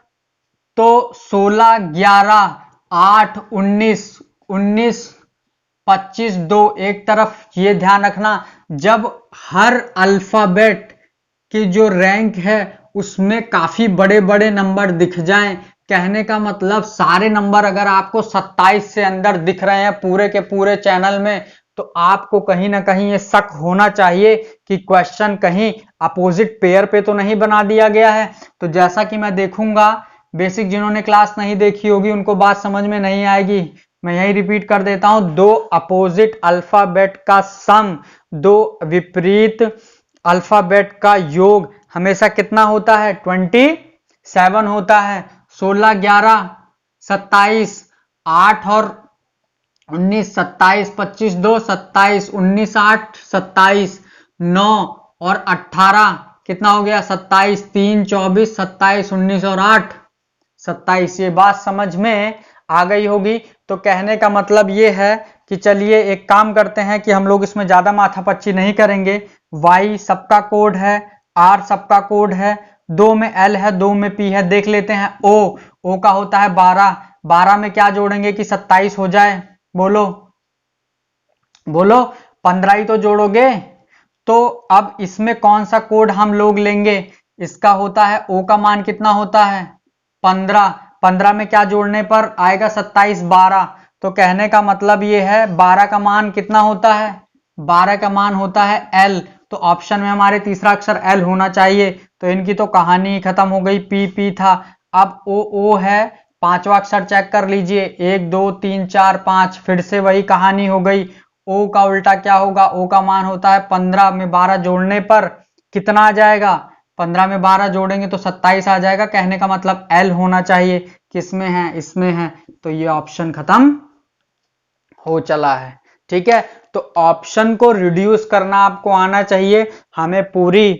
तो 16, 11, 8, 19, 19, 25, 2 एक तरफ। ये ध्यान रखना जब हर अल्फाबेट की जो रैंक है उसमें काफी बड़े बड़े नंबर दिख जाएं, कहने का मतलब सारे नंबर अगर आपको 27 से अंदर दिख रहे हैं पूरे के पूरे चैनल में, तो आपको कहीं ना कहीं ये शक होना चाहिए कि क्वेश्चन कहीं अपोजिट पेयर पे तो नहीं बना दिया गया है। तो जैसा कि मैं देखूंगा, बेसिक जिन्होंने क्लास नहीं देखी होगी उनको बात समझ में नहीं आएगी, मैं यही रिपीट कर देता हूं। दो अपोजिट अल्फाबेट का सम, दो विपरीत अल्फाबेट का योग हमेशा कितना होता है 27 होता है। 16, 11, 27, 8 और 19, 27, 25, 2 27, 19, 8 27, 9 और 18 कितना हो गया 27, 3 24, 27, 19 और 8 27। ये बात समझ में आ गई होगी। तो कहने का मतलब ये है कि चलिए एक काम करते हैं कि हम लोग इसमें ज्यादा माथापच्ची नहीं करेंगे। Y सबका कोड है, R सबका कोड है, 2 में L है, 2 में P है। देख लेते हैं O का होता है 12, 12 में क्या जोड़ेंगे कि 27 हो जाए? बोलो बोलो 15 ही तो जोड़ोगे। तो अब इसमें कौन सा कोड हम लोग लेंगे? इसका होता है O का मान कितना होता है 15, 15 में क्या जोड़ने पर आएगा 27, 12। तो कहने का मतलब ये है 12 का मान कितना होता है 12 का मान होता है L। तो ऑप्शन में हमारे तीसरा अक्षर L होना चाहिए। तो इनकी तो कहानी ही खत्म हो गई, P था। अब O है, पांचवा अक्षर चेक कर लीजिए, 1 2 3 4 5, फिर से वही कहानी हो गई। O का उल्टा क्या होगा? O का मान होता है 15 में 12 जोड़ने पर कितना आ जाएगा? 15 में 12 जोड़ेंगे तो 27 आ जाएगा। कहने का मतलब L होना चाहिए। किसमें है? इसमें है। तो ये ऑप्शन खत्म हो चला है। ठीक है, तो ऑप्शन को रिड्यूस करना आपको आना चाहिए। हमें पूरी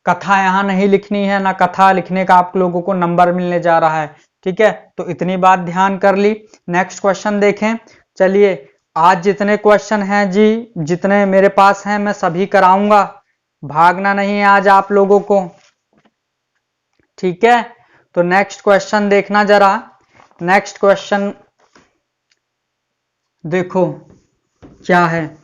कथा यहां नहीं लिखनी है, ना कथा लिखने का आप लोगों को नंबर मिलने जा रहा है। ठीक है, तो इतनी बात ध्यान कर ली। नेक्स्ट क्वेश्चन देखें। चलिए आज जितने क्वेश्चन हैं जी, जितने मेरे पास हैं मैं सभी कराऊंगा, भागना नहीं है आज आप लोगों को। ठीक है, तो नेक्स्ट क्वेश्चन देखना जरा। नेक्स्ट क्वेश्चन देखो क्या है।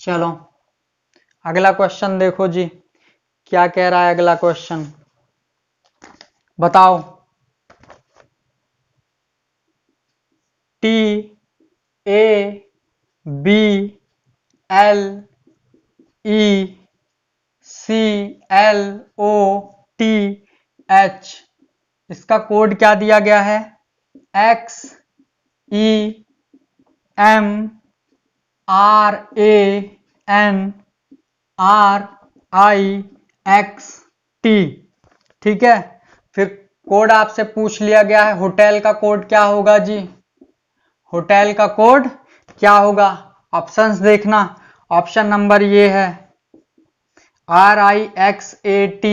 चलो अगला क्वेश्चन देखो जी, क्या कह रहा है अगला क्वेश्चन, बताओ। TABLECLOTH, इसका कोड क्या दिया गया है? XEMRANRIXT। ठीक है, फिर कोड आपसे पूछ लिया गया है होटल का कोड क्या होगा जी? होटल का कोड क्या होगा? ऑप्शंस देखना। ऑप्शन नंबर ये है RIXAT,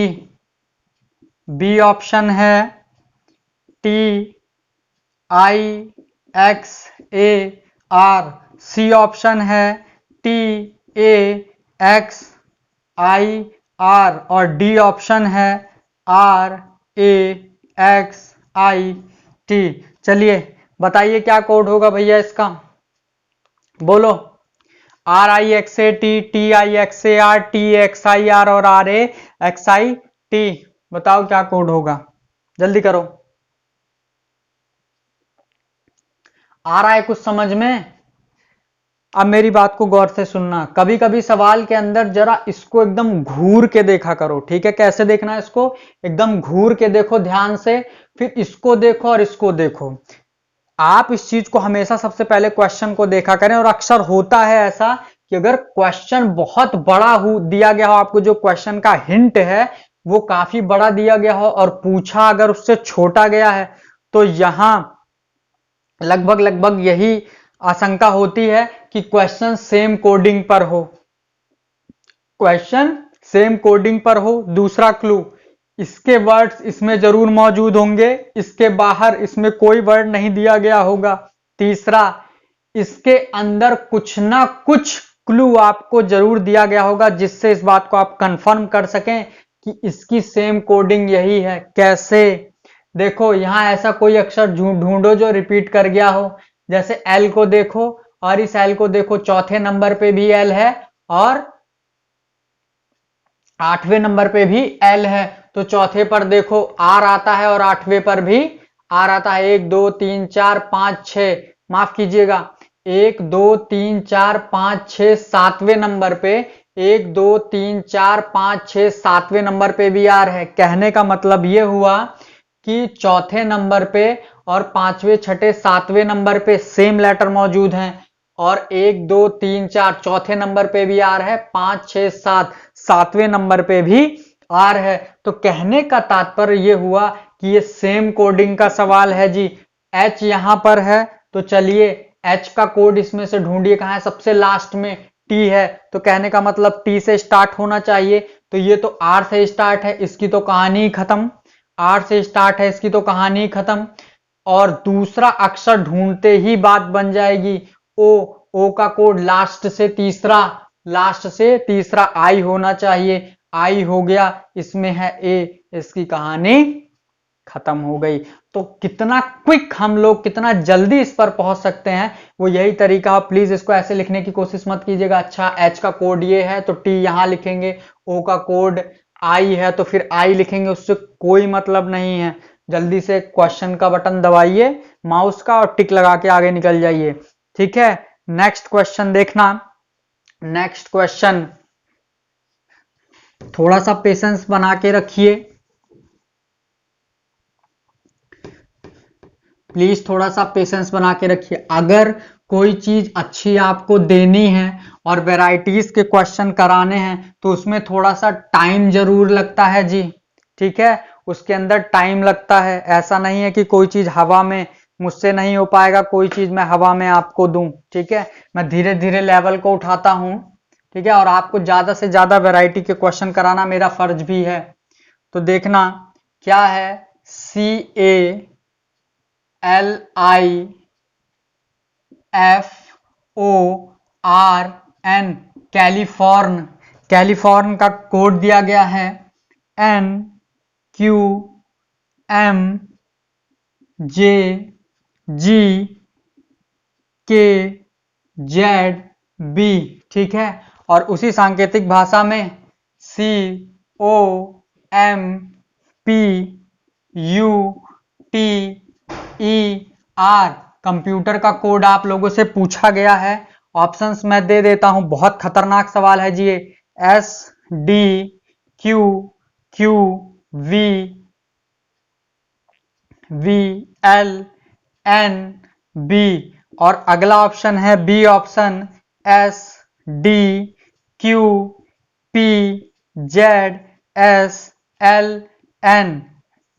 बी ऑप्शन है TIXAR, सी ऑप्शन है TAXIR और डी ऑप्शन है RAXIT। चलिए बताइए क्या कोड होगा भैया इसका? बोलो। RIXAT, TIXAR, TXIR और RAXIT, बताओ क्या कोड होगा? जल्दी करो। आ रहा है कुछ समझ में? अब मेरी बात को गौर से सुनना। कभी कभी सवाल के अंदर जरा इसको एकदम घूर के देखा करो। ठीक है, कैसे देखना है इसको? एकदम घूर के देखो ध्यान से, फिर इसको देखो और इसको देखो। आप इस चीज को हमेशा सबसे पहले क्वेश्चन को देखा करें। और अक्सर होता है ऐसा कि अगर क्वेश्चन बहुत बड़ा दिया गया हो, आपको जो क्वेश्चन का हिंट है वो काफी बड़ा दिया गया हो और पूछा अगर उससे छोटा गया है, तो यहां लगभग लगभग यही आशंका होती है कि क्वेश्चन सेम कोडिंग पर हो। क्वेश्चन सेम कोडिंग पर हो। दूसरा क्लू, इसके वर्ड्स इसमें जरूर मौजूद होंगे, इसके बाहर इसमें कोई वर्ड नहीं दिया गया होगा। तीसरा, इसके अंदर कुछ ना कुछ क्लू आपको जरूर दिया गया होगा जिससे इस बात को आप कंफर्म कर सकें कि इसकी सेम कोडिंग यही है। कैसे? देखो यहां ऐसा कोई अक्षर ढूंढो जो रिपीट कर गया हो। जैसे एल को देखो और इस एल को देखो, चौथे नंबर पे भी एल है और 8वें नंबर पे भी एल है। तो चौथे पर देखो आर आता है और 8वें पर भी आर आता है। 1 2 3 4 5 6, माफ कीजिएगा, 1 2 3 4 5 6, 7वें नंबर पे 1 2 3 4 5 6, 7वें नंबर पे भी आर है। कहने का मतलब ये हुआ कि चौथे नंबर पे और 5वें 6ठे 7वें नंबर पे सेम लेटर मौजूद हैं। और 1 2 3 4 चौथे नंबर पे भी आर है, 5 6 7 7वें नंबर पे भी आर है। तो कहने का तात्पर्य ये हुआ कि ये सेम कोडिंग का सवाल है जी। एच यहां पर है तो चलिए एच का कोड इसमें से ढूंढिए, कहां है? सबसे लास्ट में टी है, तो कहने का मतलब टी से स्टार्ट होना चाहिए। तो ये तो आर से स्टार्ट है, इसकी तो कहानी खत्म। आर से स्टार्ट है, इसकी तो कहानी खत्म। और दूसरा अक्षर ढूंढते ही बात बन जाएगी। ओ, ओ का कोड लास्ट से तीसरा आई होना चाहिए। आई हो गया, इसमें है ए, इसकी कहानी खत्म हो गई। तो कितना क्विक हम लोग, कितना जल्दी इस पर पहुंच सकते हैं, वो यही तरीका। प्लीज इसको ऐसे लिखने की कोशिश मत कीजिएगा। अच्छा, एच का कोड ये है तो टी यहां लिखेंगे, ओ का कोड आई है तो फिर आई लिखेंगे, उससे कोई मतलब नहीं है। जल्दी से क्वेश्चन का बटन दबाइए माउस का और टिक लगा के आगे निकल जाइए। ठीक है, नेक्स्ट क्वेश्चन देखना। नेक्स्ट क्वेश्चन, थोड़ा सा पेशेंस बना के रखिए प्लीज, थोड़ा सा पेशेंस बना के रखिए। अगर कोई चीज अच्छी आपको देनी है और वैरायटीज के क्वेश्चन कराने हैं तो उसमें थोड़ा सा टाइम जरूर लगता है जी। ठीक है, उसके अंदर टाइम लगता है। ऐसा नहीं है कि कोई चीज हवा में मुझसे नहीं हो पाएगा, कोई चीज मैं हवा में आपको दूं। ठीक है, मैं धीरे धीरे लेवल को उठाता हूं। ठीक है, और आपको ज्यादा से ज्यादा वैरायटी के क्वेश्चन कराना मेरा फर्ज भी है। तो देखना क्या है, CALIFORN, कैलिफॉर्न। कैलिफॉर्न का कोड दिया गया है NQMJGKZB। ठीक है, और उसी सांकेतिक भाषा में COMPUTER, कंप्यूटर का कोड आप लोगों से पूछा गया है। ऑप्शंस मैं दे देता हूं, बहुत खतरनाक सवाल है जी ये। SDQQVVLNB, और अगला ऑप्शन है B option, SDQPZSLN।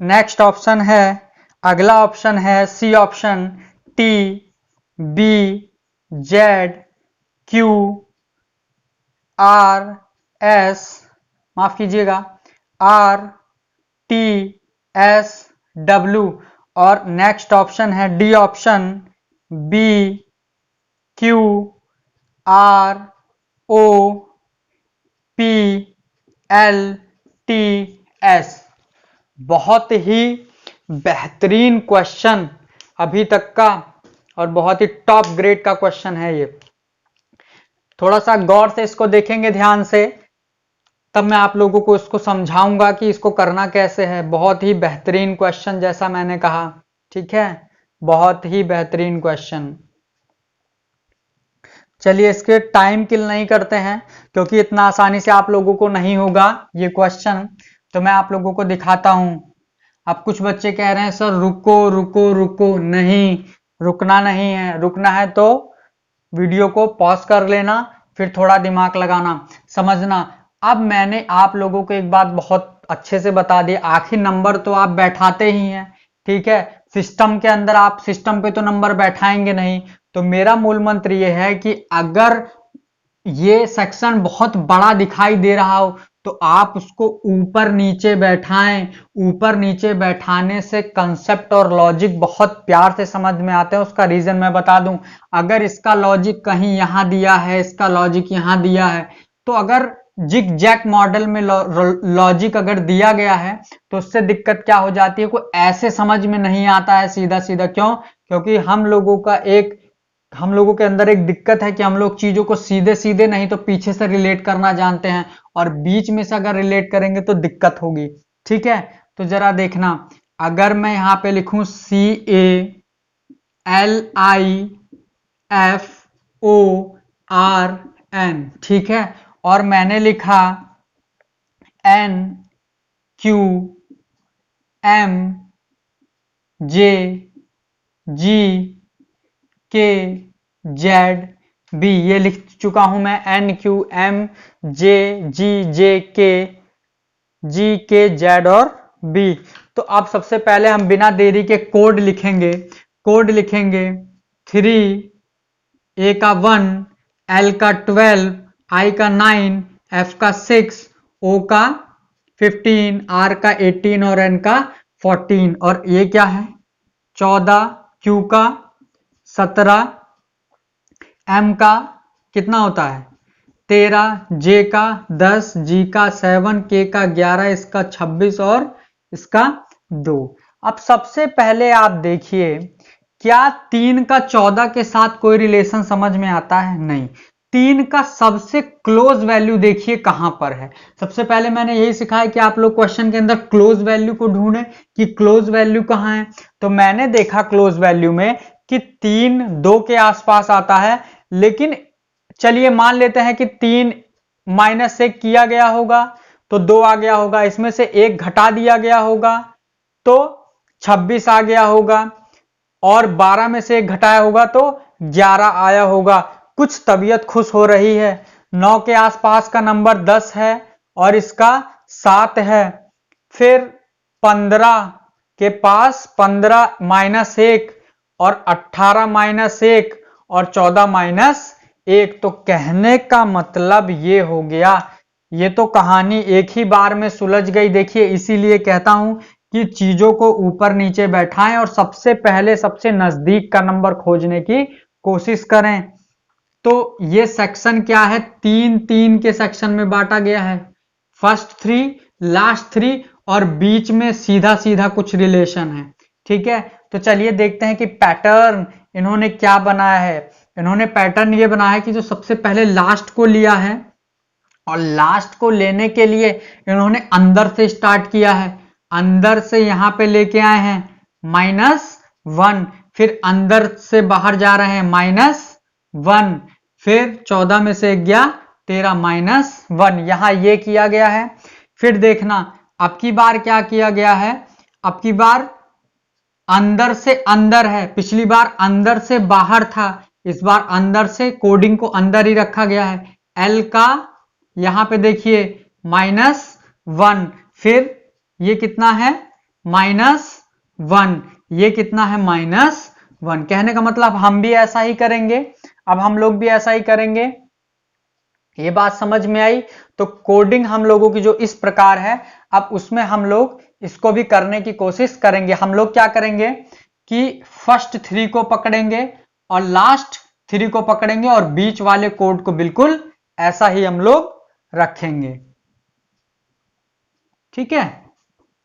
Next option है, अगला ऑप्शन है सी ऑप्शन, TBJQRS, माफ कीजिएगा, RTSW। और नेक्स्ट ऑप्शन है डी ऑप्शन, BQROPLTS। बहुत ही बेहतरीन क्वेश्चन अभी तक का और बहुत ही टॉप ग्रेड का क्वेश्चन है ये। थोड़ा सा गौर से इसको देखेंगे ध्यान से, तब मैं आप लोगों को इसको समझाऊंगा कि इसको करना कैसे है। बहुत ही बेहतरीन क्वेश्चन, जैसा मैंने कहा। ठीक है, बहुत ही बेहतरीन क्वेश्चन। चलिए इसके टाइम किल नहीं करते हैं क्योंकि इतना आसानी से आप लोगों को नहीं होगा ये क्वेश्चन, तो मैं आप लोगों को दिखाता हूं। अब कुछ बच्चे कह रहे हैं सर रुको रुको रुको, नहीं, रुकना नहीं है। रुकना है तो वीडियो को पॉज कर लेना, फिर थोड़ा दिमाग लगाना, समझना। अब मैंने आप लोगों को एक बात बहुत अच्छे से बता दी, आखिर नंबर तो आप बैठाते ही हैं। ठीक है, सिस्टम के अंदर आप सिस्टम पे तो नंबर बैठाएंगे नहीं। तो मेरा मूल मंत्र यह है कि अगर ये सेक्शन बहुत बड़ा दिखाई दे रहा हो तो आप उसको ऊपर नीचे बैठाएं। ऊपर नीचे बैठाने से कंसेप्ट और लॉजिक बहुत प्यार से समझ में आते हैं। उसका रीजन मैं बता दूं, अगर इसका लॉजिक कहीं यहां दिया है, इसका लॉजिक यहां दिया है, तो अगर जिग जैक मॉडल में लॉजिक अगर दिया गया है तो उससे दिक्कत क्या हो जाती है, कोई ऐसे समझ में नहीं आता है सीधा सीधा। क्यों? क्योंकि हम लोगों के अंदर एक दिक्कत है कि हम लोग चीजों को सीधे सीधे नहीं तो पीछे से रिलेट करना जानते हैं, और बीच में से अगर रिलेट करेंगे तो दिक्कत होगी। ठीक है, तो जरा देखना, अगर मैं यहां पे लिखूं CALIFORN, ठीक है, और मैंने लिखा NQMJGKZB, ये लिख चुका हूं मैं, NQMJGJKGKZ और B। तो अब सबसे पहले हम बिना देरी के कोड लिखेंगे। 3, A का 1, L का 12, I का 9, F का 6, O का 15, R का 18 और N का 14। और ये क्या है? 14, Q का 17, M का कितना होता है? 13, J का 10, G का 7, K का 11, इसका 26 और इसका 2। अब सबसे पहले आप देखिए, क्या 3 का 14 के साथ कोई रिलेशन समझ में आता है? नहीं। 3 का सबसे क्लोज वैल्यू देखिए कहां पर है। सबसे पहले मैंने यही सिखाया कि आप लोग क्वेश्चन के अंदर क्लोज वैल्यू को ढूंढें कि क्लोज वैल्यू कहां है। तो मैंने देखा क्लोज वैल्यू में कि 3 2 के आसपास आता है, लेकिन चलिए मान लेते हैं कि 3 -1 किया गया होगा तो 2 आ गया होगा, इसमें से 1 घटा दिया गया होगा तो 26 आ गया होगा, और 12 में से 1 घटाया होगा तो 11 आया होगा। कुछ तबीयत खुश हो रही है। 9 के आसपास का नंबर 10 है और इसका 7 है। फिर 15 के पास 15 -1 और 18 -1 और 14 -1। तो कहने का मतलब ये हो गया, ये तो कहानी एक ही बार में सुलझ गई। देखिए, इसीलिए कहता हूं कि चीजों को ऊपर नीचे बैठाएं और सबसे पहले सबसे नजदीक का नंबर खोजने की कोशिश करें। तो ये सेक्शन क्या है? 3 के सेक्शन में बांटा गया है। फर्स्ट 3, लास्ट 3 और बीच में सीधा सीधा कुछ रिलेशन है। ठीक है, तो चलिए देखते हैं कि पैटर्न इन्होंने क्या बनाया है। इन्होंने पैटर्न ये बनाया है कि जो सबसे पहले लास्ट को लिया है, और लास्ट को लेने के लिए इन्होंने अंदर से स्टार्ट किया है। अंदर से यहां पे लेके आए हैं -1, फिर अंदर से बाहर जा रहे हैं -1, फिर 14 में से गया 13 -1, यहां ये किया गया है। फिर देखना, अब की बार क्या किया गया है? अब की बार अंदर से अंदर है, पिछली बार अंदर से बाहर था, इस बार अंदर से, कोडिंग को अंदर ही रखा गया है। एल का यहां पे देखिए -1, फिर ये कितना है? -1, ये कितना है? -1। कहने का मतलब हम भी ऐसा ही करेंगे। अब हम लोग भी ऐसा ही करेंगे। ये बात समझ में आई? तो कोडिंग हम लोगों की जो इस प्रकार है, अब उसमें हम लोग इसको भी करने की कोशिश करेंगे। हम लोग क्या करेंगे कि फर्स्ट 3 को पकड़ेंगे और लास्ट 3 को पकड़ेंगे और बीच वाले कोड को बिल्कुल ऐसा ही हम लोग रखेंगे। ठीक है,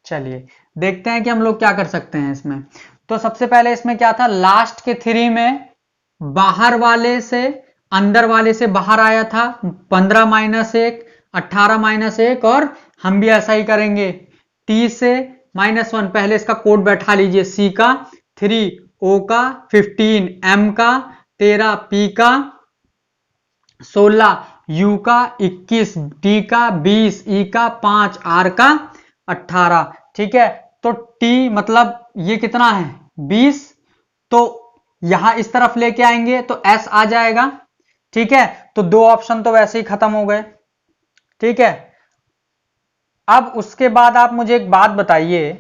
चलिए देखते हैं कि हम लोग क्या कर सकते हैं इसमें। तो सबसे पहले इसमें क्या था? लास्ट के 3 में बाहर वाले से अंदर वाले से बाहर आया था 15 -1, 18 -1, और हम भी ऐसा ही करेंगे। T से -1, पहले इसका कोड बैठा लीजिए। C का 3, O का 15, M का 13, P का 16, U का 21, D का 20, E का 5, R का 18। ठीक है, तो T मतलब ये कितना है? 20। तो यहां इस तरफ लेके आएंगे तो S आ जाएगा। ठीक है, तो 2 ऑप्शन तो वैसे ही खत्म हो गए। ठीक है, अब उसके बाद आप मुझे एक बात बताइए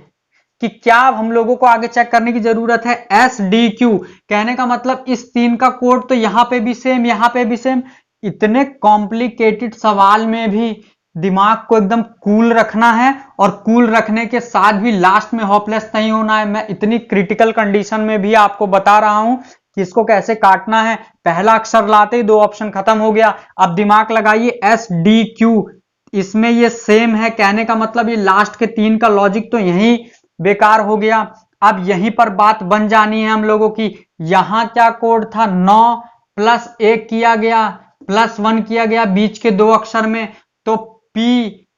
कि क्या हम लोगों को आगे चेक करने की जरूरत है? SDQ, कहने का मतलब इस 3 का कोड तो यहां पे भी सेम, यहां पे भी सेम, इतने कॉम्प्लिकेटेड सवाल में भी दिमाग को एकदम कूल रखना है और कूल रखने के साथ भी लास्ट में होपलेस नहीं होना है। मैं इतनी क्रिटिकल कंडीशन में भी आपको बता रहा हूं कि इसको कैसे काटना है। पहला अक्षर लाते ही 2 ऑप्शन खत्म हो गया। अब दिमाग लगाइए एस डी क्यू, इसमें ये सेम है, कहने का मतलब ये लास्ट के 3 का लॉजिक तो यही बेकार हो गया। अब यहीं पर बात बन जानी है हम लोगों की। यहां क्या कोड था, 9 प्लस 1 किया गया प्लस 1 किया गया बीच के 2 अक्षर में, तो P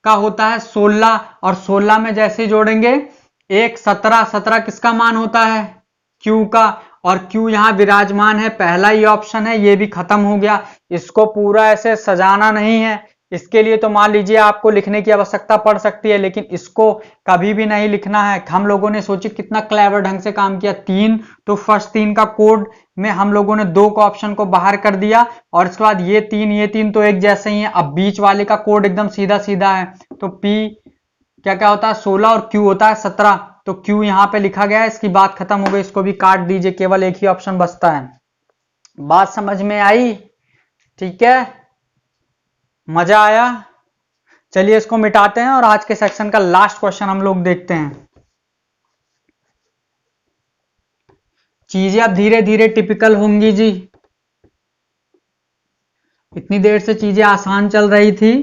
का होता है 16 और 16 में जैसे जोड़ेंगे 1 17, 17 किसका मान होता है, Q का, और Q यहां विराजमान है, पहला ही ऑप्शन है, ये भी खत्म हो गया। इसको पूरा ऐसे सजाना नहीं है, इसके लिए तो मान लीजिए आपको लिखने की आवश्यकता पड़ सकती है, लेकिन इसको कभी भी नहीं लिखना है। हम लोगों ने सोचिए कितना क्लेवर ढंग से काम किया। 3 तो फर्स्ट 3 का कोड में हम लोगों ने 2 का ऑप्शन को बाहर कर दिया और इसके बाद ये 3 तो एक जैसे ही है। अब बीच वाले का कोड एकदम सीधा सीधा है, तो P क्या क्या होता है 16 और Q होता है 17, तो Q यहां पे लिखा गया है। इसकी बात खत्म हो गई, इसको भी काट दीजिए, केवल एक ही ऑप्शन बचता है। बात समझ में आई? ठीक है, मजा आया? चलिए इसको मिटाते हैं और आज के सेक्शन का लास्ट क्वेश्चन हम लोग देखते हैं। चीजें अब धीरे धीरे टिपिकल होंगी जी। इतनी देर से चीजें आसान चल रही थी,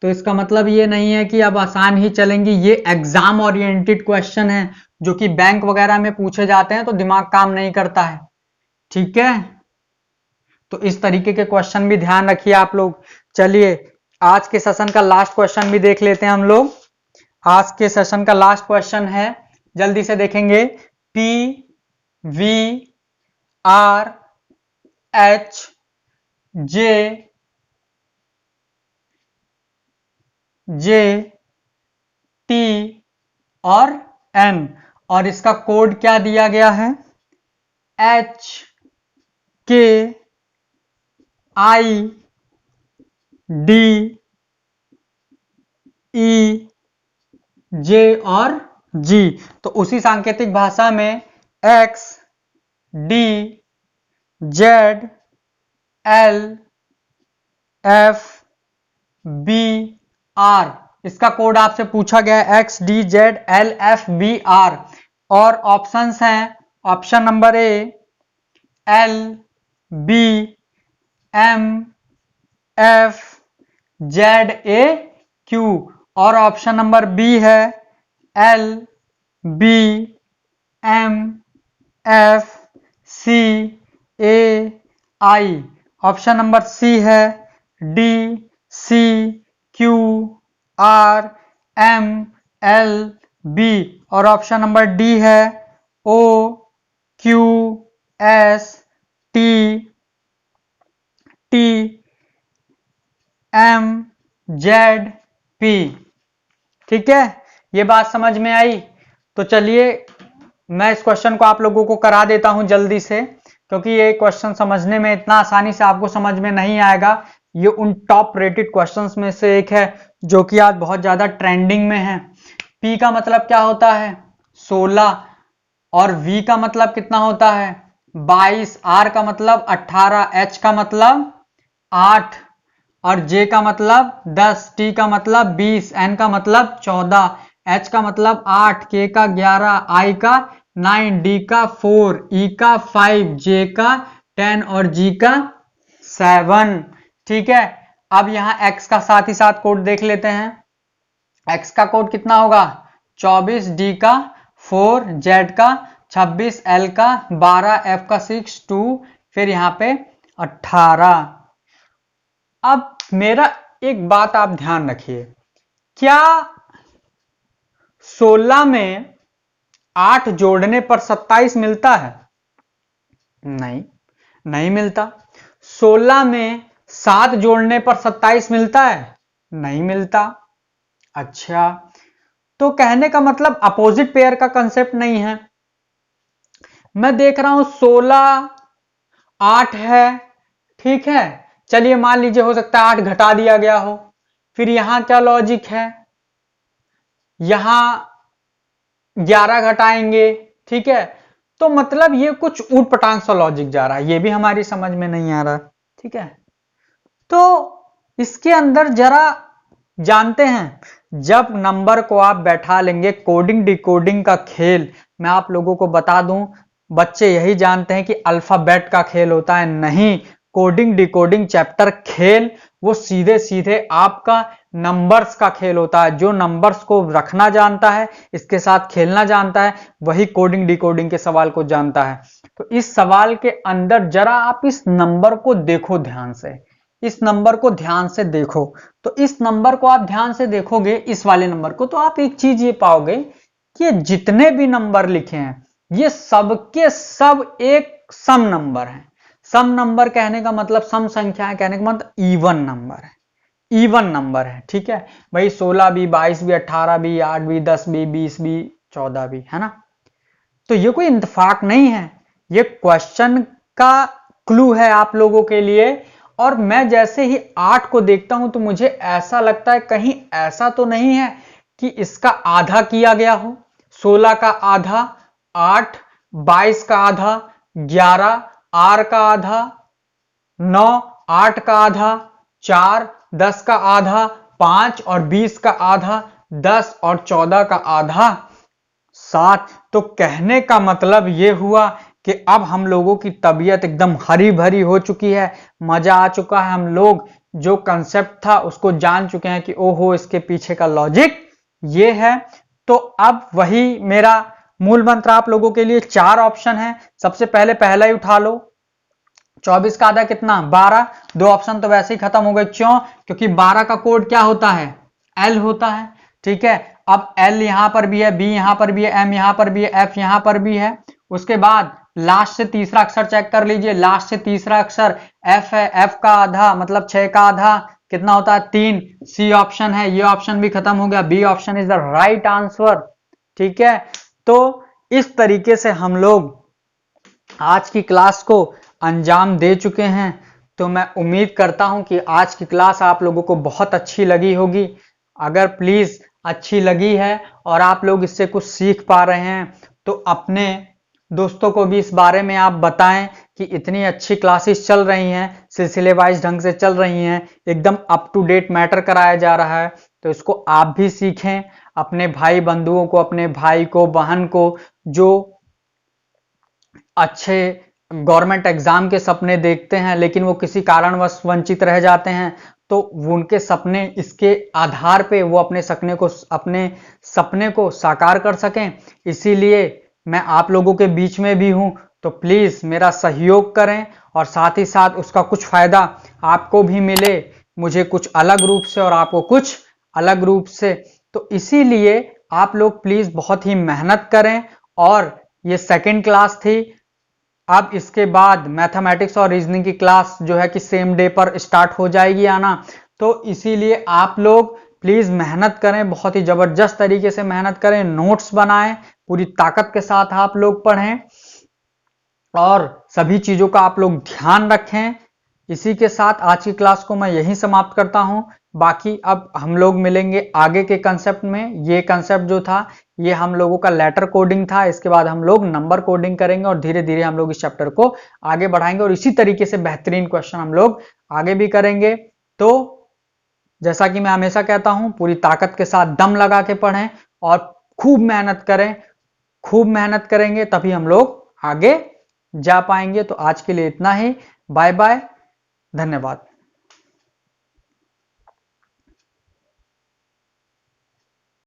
तो इसका मतलब ये नहीं है कि अब आसान ही चलेंगी। ये एग्जाम ओरिएंटेड क्वेश्चन है जो कि बैंक वगैरह में पूछे जाते हैं, तो दिमाग काम नहीं करता है। ठीक है, तो इस तरीके के क्वेश्चन भी ध्यान रखिए आप लोग। चलिए आज के सेशन का लास्ट क्वेश्चन भी देख लेते हैं हम लोग। आज के सेशन का लास्ट क्वेश्चन है, जल्दी से देखेंगे। P V R H J T और N, और इसका कोड क्या दिया गया है, H K I D E J और G। तो उसी सांकेतिक भाषा में X D Z L F B R, इसका कोड आपसे पूछा गया है X D Z L F B R, और ऑप्शंस हैं, option number A L B M F Z A Q, और ऑप्शन नंबर बी है L B M F C A I, option number C है D C Q R M L B, और ऑप्शन नंबर डी है O Q S T T M Z P। ठीक है, ये बात समझ में आई? तो चलिए मैं इस क्वेश्चन को आप लोगों को करा देता हूं जल्दी से, क्योंकि ये क्वेश्चन समझने में इतना आसानी से आपको समझ में नहीं आएगा। ये उन टॉप रेटेड क्वेश्चंस में से एक है जो कि आज बहुत ज्यादा ट्रेंडिंग में है। P का मतलब क्या होता है, 16, और V का मतलब कितना होता है, 22, R का मतलब 18, H का मतलब 8, और J का मतलब 10, T का मतलब 20, N का मतलब 14, H का मतलब 8, K का 11, I का 9, D का 4, E का 5, J का 10 और G का 7। ठीक है, अब यहां X का साथ ही साथ कोड देख लेते हैं। X का कोड कितना होगा, 24, D का 4, Z का 26, L का 12, F का 6, 2, फिर यहां पे 18। अब मेरा एक बात आप ध्यान रखिए, क्या 16 में 8 जोड़ने पर 27 मिलता है? नहीं, नहीं मिलता। 16 में 7 जोड़ने पर 27 मिलता है? नहीं मिलता। अच्छा, तो कहने का मतलब अपोजिट पेयर का कंसेप्ट नहीं है। मैं देख रहा हूं 16 8 है, ठीक है, चलिए मान लीजिए हो सकता है 8 घटा दिया गया हो, फिर यहां क्या लॉजिक है, यहां 11 घटाएंगे, ठीक है, तो मतलब ये कुछ ऊट पटांग सा लॉजिक जा रहा है, ये भी हमारी समझ में नहीं आ रहा। ठीक है, तो इसके अंदर जरा जानते हैं, जब नंबर को आप बैठा लेंगे, कोडिंग डिकोडिंग का खेल मैं आप लोगों को बता दूं, बच्चे यही जानते हैं कि अल्फाबेट का खेल होता है, नहीं। कोडिंग डिकोडिंग चैप्टर खेल वो सीधे सीधे आपका नंबर्स का खेल होता है। जो नंबर्स को रखना जानता है, इसके साथ खेलना जानता है, वही कोडिंग डिकोडिंग के सवाल को जानता है। तो इस सवाल के अंदर जरा आप इस नंबर को देखो ध्यान से, इस नंबर को ध्यान से देखो। तो इस नंबर को आप ध्यान से देखोगे, इस वाले नंबर को, तो आप एक चीज ये पाओगे कि जितने भी नंबर लिखे हैं ये सबके सब एक सम नंबर है। सम नंबर कहने का मतलब, सम संख्या है कहने का मतलब इवन नंबर है, इवन नंबर है, ठीक है भाई। 16 भी, 22 भी, 18 भी, 8 भी, 10 भी, 20 भी, 14 भी, है ना। तो ये कोई इंतफाक नहीं है, ये क्वेश्चन का क्लू है आप लोगों के लिए। और मैं जैसे ही 8 को देखता हूं तो मुझे ऐसा लगता है कहीं ऐसा तो नहीं है कि इसका आधा किया गया हो। 16 का आधा 8, 22 का आधा 11, आर का आधा 9, 8 का आधा 4, 10 का आधा 5 और 20 का आधा 10 और 14 का आधा 7। तो कहने का मतलब ये हुआ कि अब हम लोगों की तबीयत एकदम हरी भरी हो चुकी है, मजा आ चुका है, हम लोग जो कंसेप्ट था उसको जान चुके हैं कि ओहो इसके पीछे का लॉजिक ये है। तो अब वही मेरा मूल मंत्र आप लोगों के लिए, 4 ऑप्शन है। सबसे पहले पहला ही उठा लो, 24 का आधा कितना 12। 2 ऑप्शन तो वैसे ही खत्म हो गए, क्यों? क्योंकि 12 का कोड क्या होता है, एल होता है, ठीक है। अब एल यहां पर भी है, बी यहां पर भी है, एम यहां पर भी है, एफ यहां पर भी है। उसके बाद लास्ट से तीसरा अक्षर चेक कर लीजिए, लास्ट से तीसरा अक्षर एफ है, एफ का आधा मतलब 6 का आधा कितना होता है 3। सी ऑप्शन है, ये ऑप्शन भी खत्म हो गया, B option is the right answer, ठीक है। तो इस तरीके से हम लोग आज की क्लास को अंजाम दे चुके हैं। तो मैं उम्मीद करता हूं कि आज की क्लास आप लोगों को बहुत अच्छी लगी होगी। अगर प्लीज अच्छी लगी है और आप लोग इससे कुछ सीख पा रहे हैं तो अपने दोस्तों को भी इस बारे में आप बताएं कि इतनी अच्छी क्लासेस चल रही हैं, सिलसिले वाइज ढंग से चल रही हैं, एकदम अप टू डेट मैटर कराया जा रहा है। तो इसको आप भी सीखें, अपने भाई बंधुओं को, अपने भाई को, बहन को जो अच्छे गवर्नमेंट एग्जाम के सपने देखते हैं लेकिन वो किसी कारणवश वंचित रह जाते हैं, तो उनके सपने इसके आधार पे वो अपने सपने को साकार कर सकें। इसीलिए मैं आप लोगों के बीच में भी हूं, तो प्लीज मेरा सहयोग करें और साथ ही साथ उसका कुछ फायदा आपको भी मिले, मुझे कुछ अलग रूप से और आपको कुछ अलग रूप से। तो इसीलिए आप लोग प्लीज बहुत ही मेहनत करें। और ये सेकंड क्लास थी, अब इसके बाद मैथमेटिक्स और रीजनिंग की क्लास जो है कि सेम डे पर स्टार्ट हो जाएगी आना। तो इसीलिए आप लोग प्लीज मेहनत करें, बहुत ही जबरदस्त तरीके से मेहनत करें, नोट्स बनाएं, पूरी ताकत के साथ आप लोग पढ़ें और सभी चीजों का आप लोग ध्यान रखें। इसी के साथ आज की क्लास को मैं यहीं समाप्त करता हूं। बाकी अब हम लोग मिलेंगे आगे के कंसेप्ट में। ये कंसेप्ट जो था ये हम लोगों का लेटर कोडिंग था, इसके बाद हम लोग नंबर कोडिंग करेंगे और धीरे धीरे हम लोग इस चैप्टर को आगे बढ़ाएंगे और इसी तरीके से बेहतरीन क्वेश्चन हम लोग आगे भी करेंगे। तो जैसा कि मैं हमेशा कहता हूं, पूरी ताकत के साथ दम लगा के पढ़ें और खूब मेहनत करें, खूब मेहनत करेंगे तभी हम लोग आगे जा पाएंगे। तो आज के लिए इतना ही, बाय बाय, धन्यवाद।